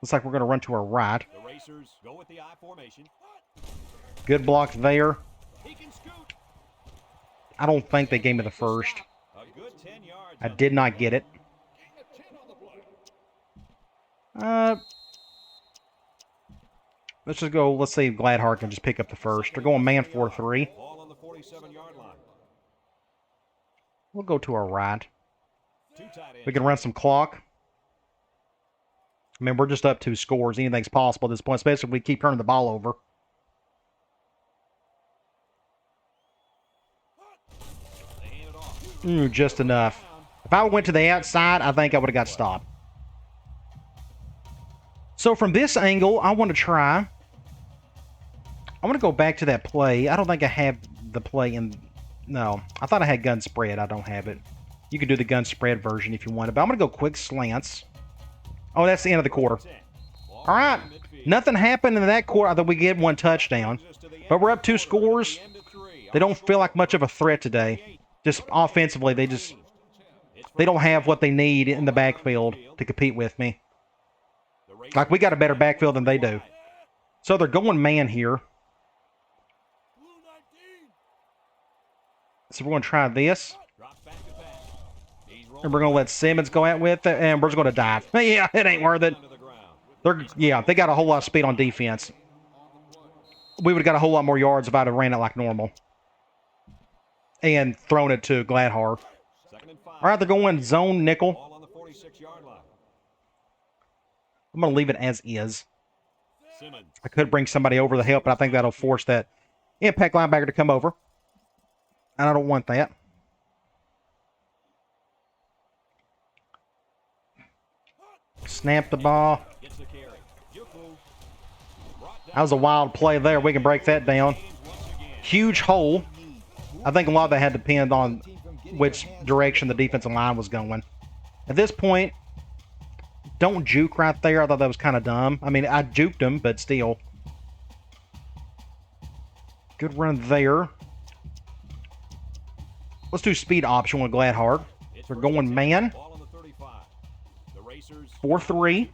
Looks like we're going to run to our right. Good block there. I don't think they gave me the first. I did not get it. Let's just go. Let's see if Gladhart can just pick up the first. They're going man 4-3. Ball on the 47-yard line. We'll go to our right. Two tight ends. We can run some clock. I mean, we're just up 2 scores. Anything's possible at this point, especially if we keep turning the ball over. They hand it off. Just enough. If I went to the outside, I think I would have got stopped. So from this angle, I want to try. I want to go back to that play. I don't think I have the play in. No, I thought I had gun spread. I don't have it. You can do the gun spread version if you want it, but I'm going to go quick slants. Oh, that's the end of the quarter. All right. Nothing happened in that quarter. I thought we get 1 touchdown. But we're up 2 scores. They don't feel like much of a threat today. Just offensively, they don't have what they need in the backfield to compete with me. Like, we got a better backfield than they do. So they're going man here. So we're going to try this. And we're going to let Simmons go out with it, and we're just going to dive. Yeah, it ain't worth it. They got a whole lot of speed on defense. We would have got a whole lot more yards if I'd have ran it like normal. And thrown it to Gladhart. All right, they're going zone nickel. Ball on the 46-yard line. I'm going to leave it as is. Simmons. I could bring somebody over to help, but I think that'll force that impact linebacker to come over. And I don't want that. Snap the ball. Gets the carry. That was a wild play there. We can break that down. Huge hole. I think a lot of that had to depend on which direction the defensive line was going. At this point, don't juke right there. I thought that was kind of dumb. I mean, I juked him, but still. Good run there. Let's do speed option with Gladhart. They're going man. 4-3.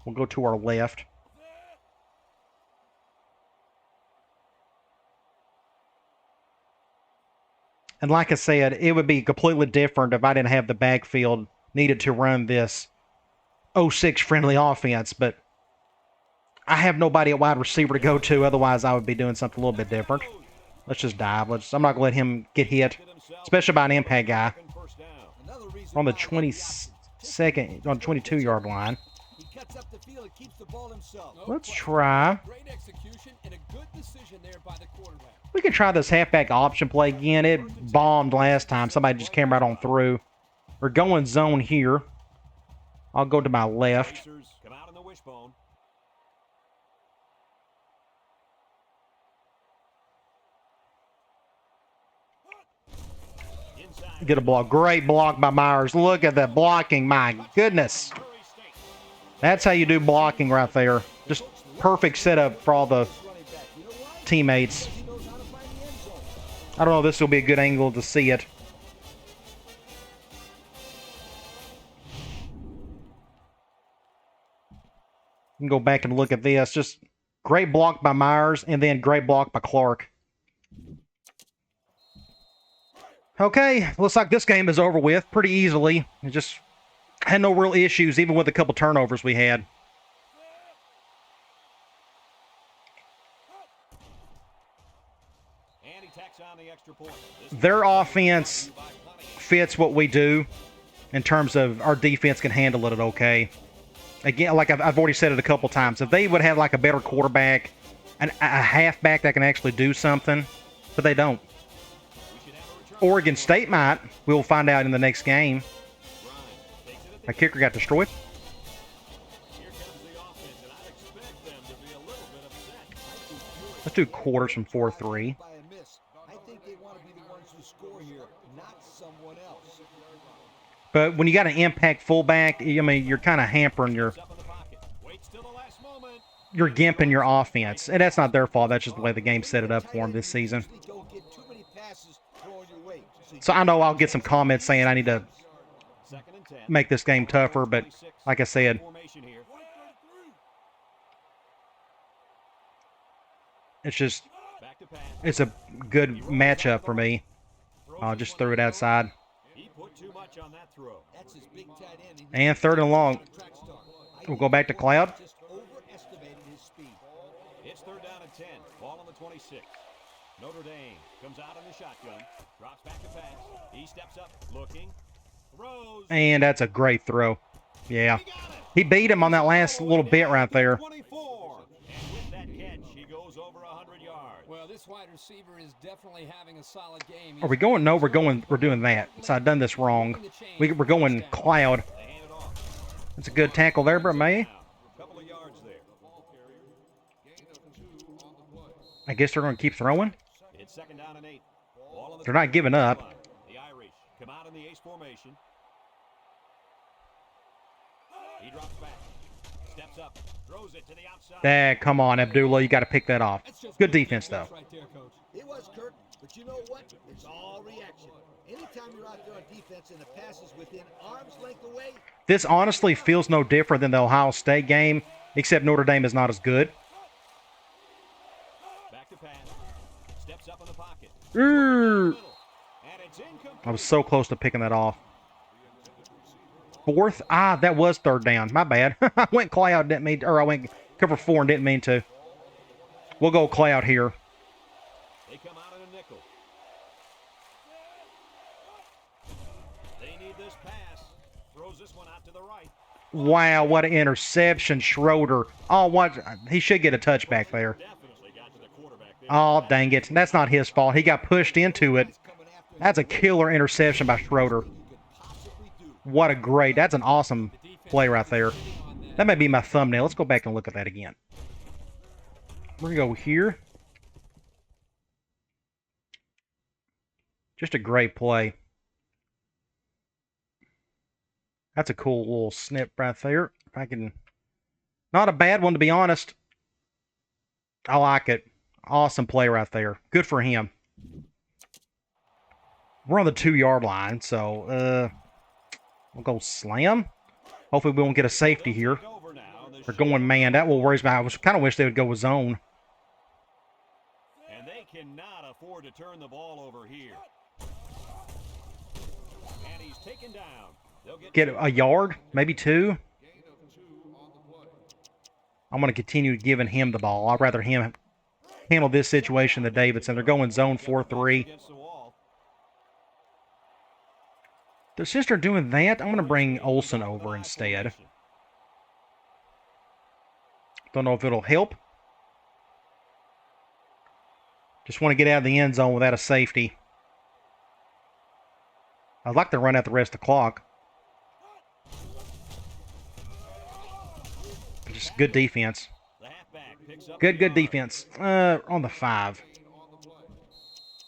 We'll go to our left. And like I said, it would be completely different if I didn't have the backfield needed to run this 06 friendly offense. But I have nobody at wide receiver to go to. Otherwise, I would be doing something a little bit different. Let's just dive. I'm not going to let him get hit, especially by an impact guy. On the 22nd, on 22-yard line. Let's try. We can try this halfback option play again. It bombed last time. Somebody just came right on through. We're going zone here. I'll go to my left. Get a block. Great block by Myers. Look at that blocking. My goodness. That's how you do blocking right there. Just perfect setup for all the teammates. I don't know if this will be a good angle to see it. You can go back and look at this. Just great block by Myers and then great block by Clark. Okay, looks like this game is over with pretty easily. It just had no real issues, even with a couple turnovers we had. Their offense fits what we do in terms of our defense can handle it okay. Again, like I've already said it a couple times, if they would have like a better quarterback, a halfback that can actually do something, but they don't. Oregon State might. We'll find out in the next game. My kicker got destroyed. Let's do quarters from 4-3. But when you got an impact fullback, I mean, you're kind of hampering you're gimping your offense. And that's not their fault. That's just the way the game set it up for them this season. So I know I'll get some comments saying I need to make this game tougher, but like I said, it's a good matchup for me. I'll just throw it outside. And 3rd and long. We'll go back to Cloud. Just overestimated his speed. It's 3rd down and 10. Ball on the 26. Notre Dame comes out in the shotgun. Drops back to pass. He steps up, looking. Throws. And that's a great throw. Yeah. He beat him on that last little bit right there. 24. And with that catch, he goes over 100 yards. Well, this wide receiver is definitely having a solid game. Are we going? No, we're doing that. So I've done this wrong. We're going Cloud. They hand it off. That's a good tackle there, but May. Couple of yards there. I guess they're going to keep throwing. It's 2nd down and 8. Ball on the They're not giving up. The Irish come out in the ace formation. He drops back. Steps up. Throws it to the outside. Come on, Abdullah. You got to pick that off. Good defense, though. Right there, Coach. It was, Kirk, but you know what? It's all reaction. Anytime you're out there on defense and the pass is within arm's length away, This honestly feels no different than the Ohio State game, except Notre Dame is not as good. Back to pass. Steps up in the pocket. Ooh. And it's incomplete. I was so close to picking that off. 4th? That was 3rd down. My bad. I went Cloud, didn't mean, or I went cover 4 and didn't mean to. We'll go Cloud here. They come out in a nickel. They need this pass. Throws this one out to the right. Wow, what an interception, Schroeder. Oh, what? He should get a touchback there. Definitely got to the quarterback there. Oh, dang it. That's not his fault. He got pushed into it. That's a killer interception by Schroeder. What a great, that's an awesome play right there. That may be my thumbnail. Let's go back and look at that again. We're going to go here. Just a great play. That's a cool little snip right there. If I can, not a bad one to be honest. I like it. Awesome play right there. Good for him. We're on the 2-yard line, so we'll go slam. Hopefully we won't get a safety here. They're going man. That will worries me. I was kind of wish they would go with zone. And they cannot afford to turn the ball over here. And he's taken down. They'll Get a yard, maybe 2. I'm going to continue giving him the ball. I'd rather him handle this situation than Davidson. They're going zone 4-3. against the wall. Since they're doing that, I'm going to bring Olsen over instead. Don't know if it'll help. Just want to get out of the end zone without a safety. I'd like to run out the rest of the clock. Just good defense. The halfback picks up Good the yard. defense. On the 5.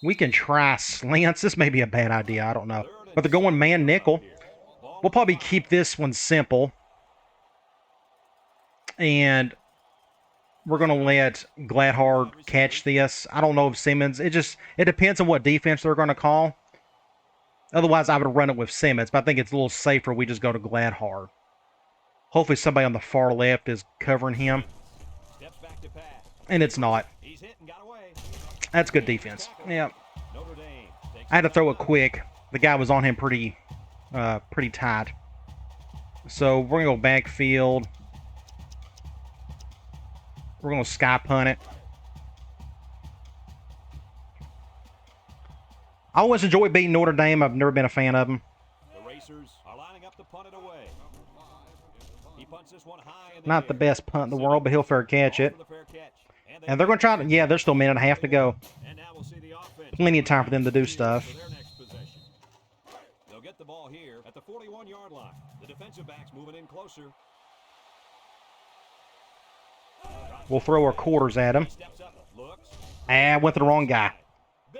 We can try slants. This may be a bad idea. I don't know. But they're going man nickel. We'll probably keep this one simple. And we're going to let Gladhard catch this. I don't know if Simmons. It depends on what defense they're going to call. Otherwise, I would run it with Simmons. But I think it's a little safer we just go to Gladhard. Hopefully somebody on the far left is covering him. Steps back to pass. And it's not. He's hit and got away. That's good defense. Yeah. Notre Dame takes I had to throw it quick. The guy was on him pretty tight. So we're going to go backfield. We're going to sky punt it. I always enjoy beating Notre Dame. I've never been a fan of them. the Racers are lining up to punt it away. He punts this one high in the Not the air. best punt in the world, but he'll fair catch it. For the fair catch. And they're going to try to, yeah, there's still a minute and a half to go. And now we'll see the offense. Plenty of time for them to do stuff. For their next possession. They'll get the ball here at the 41-yard line. The defensive backs moving in closer. We'll throw our quarters at him. Steps up, looks. I went to the wrong guy.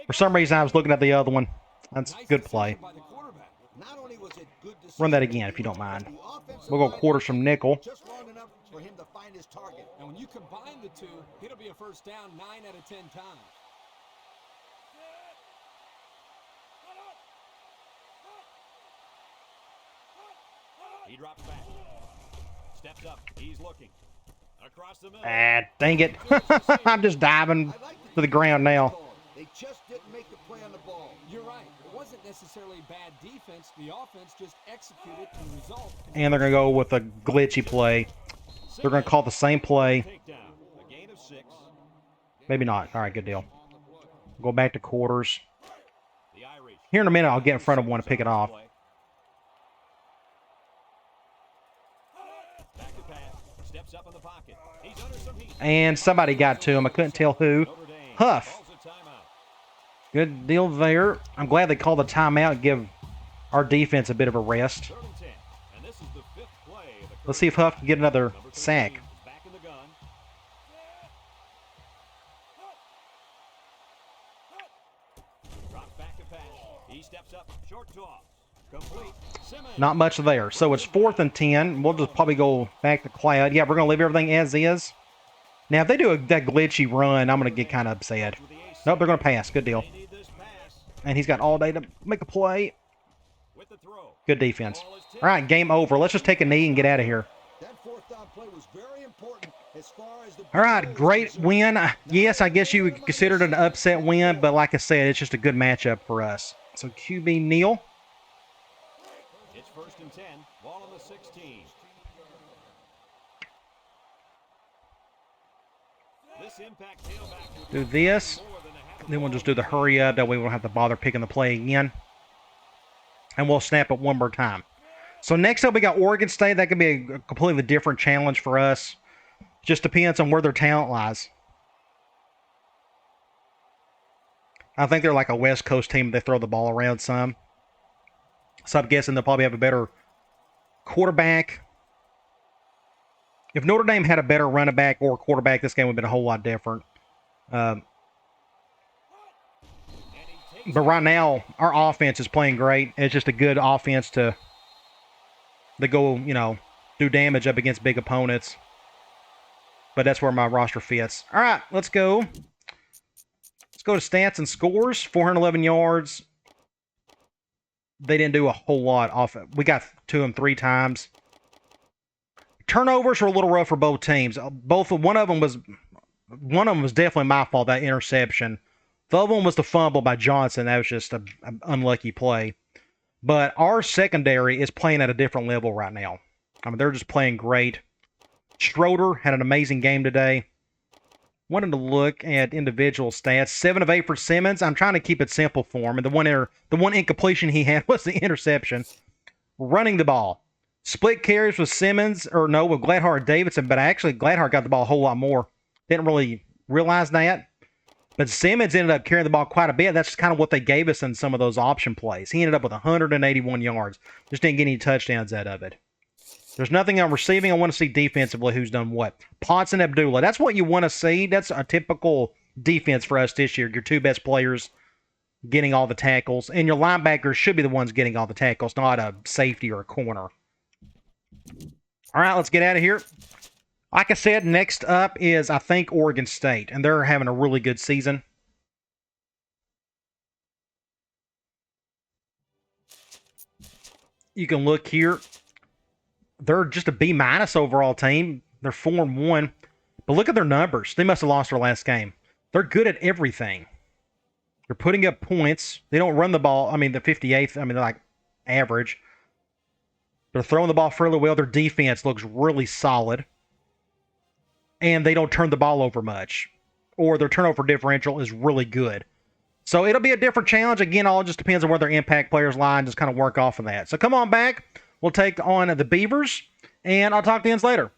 For some reason, I was looking at the other one. That's a good play. By the quarterback. not only was it good to Run see that again if you don't the mind. offensive We'll go line quarters from nickel. just long enough for him to find his target. And when you combine the two, it'll be a first down 9 out of 10 times. He drops back. Steps up. He's looking. Across the middle. Dang it. I'm just diving I like to the ground now. They just didn't make the play on the ball. You're right. It wasn't necessarily bad defense. The offense just executed and the result. And they're going to go with a glitchy play. They're going to call the same play. Takedown. A gain of 6. Maybe not. All right, good deal. Go back to quarters. The Irish. Here in a minute, I'll get in front of one to pick it off. Back to pass. Steps up in the pocket. He's under some heat. And somebody got to him. I couldn't tell who. Notre Dame Huff. calls a timeout. Good deal there. I'm glad they called the timeout and give our defense a bit of a rest. 3rd and 10. And this is the 5th play of the Let's see if Huff can get another Number 13 sack. is back in the gun. Drops back to pass. He steps up. Short toss. Complete. Simmons. Not much there. So it's 4th and 10. We'll just probably go back to Cloud. Yeah, we're going to leave everything as is. Now, if they do that glitchy run, I'm going to get kind of upset. With the ace. Nope, they're going to pass. Good deal. They need this pass. And he's got all day to make a play. With the throw. Good defense. All right, game over. Let's just take a knee and get out of here. That 4th down play was very important as far as the All right, great win. Yes, I guess you would consider it an upset win, but like I said, it's just a good matchup for us. So QB Neal. It's 1st and 10. Ball on the 16. This impact tailback will Do this. more than a half a Then we'll ball. just do the hurry up. That way we won't have to bother picking the play again. And we'll snap it one more time. So next up we got Oregon State. That could be a completely different challenge for us. Just depends on where their talent lies. I think they're like a West Coast team. They throw the ball around some. So I'm guessing they'll probably have a better quarterback. If Notre Dame had a better running back or quarterback, this game would have been a whole lot different. And he takes But right now, our offense is playing great. It's just a good offense to go, do damage up against big opponents. But that's where my roster fits. All right, let's go. Let's go to stats and scores. 411 yards. They didn't do a whole lot off. We got to them 3 times. Turnovers were a little rough for both teams. One of them was definitely my fault, that interception. The other one was the fumble by Johnson. That was just an unlucky play. But our secondary is playing at a different level right now. I mean, they're just playing great. Schroeder had an amazing game today. Wanted to look at individual stats. 7 of 8 for Simmons. I'm trying to keep it simple for him. And the one incompletion he had was the interception. Running the ball. Split carries with Simmons, with Gladhart and Davidson, but actually Gladhart got the ball a whole lot more. Didn't really realize that. But Simmons ended up carrying the ball quite a bit. That's kind of what they gave us in some of those option plays. He ended up with 181 yards. Just didn't get any touchdowns out of it. There's nothing on receiving. I want to see defensively who's done what. Potts and Abdullah. That's what you want to see. That's a typical defense for us this year. Your 2 best players getting all the tackles. And your linebackers should be the ones getting all the tackles, not a safety or a corner. All right, let's get out of here. Like I said, next up is, I think, Oregon State. And they're having a really good season. You can look here. They're just a B- overall team. They're 4-1. But look at their numbers. They must have lost their last game. They're good at everything. They're putting up points. They don't run the ball. I mean, the 58th, they're like average. They're throwing the ball fairly well. Their defense looks really solid. And they don't turn the ball over much. Or their turnover differential is really good. So it'll be a different challenge. Again, all just depends on where their impact players lie and just kind of work off of that. So come on back. We'll take on the Beavers, and I'll talk to you later.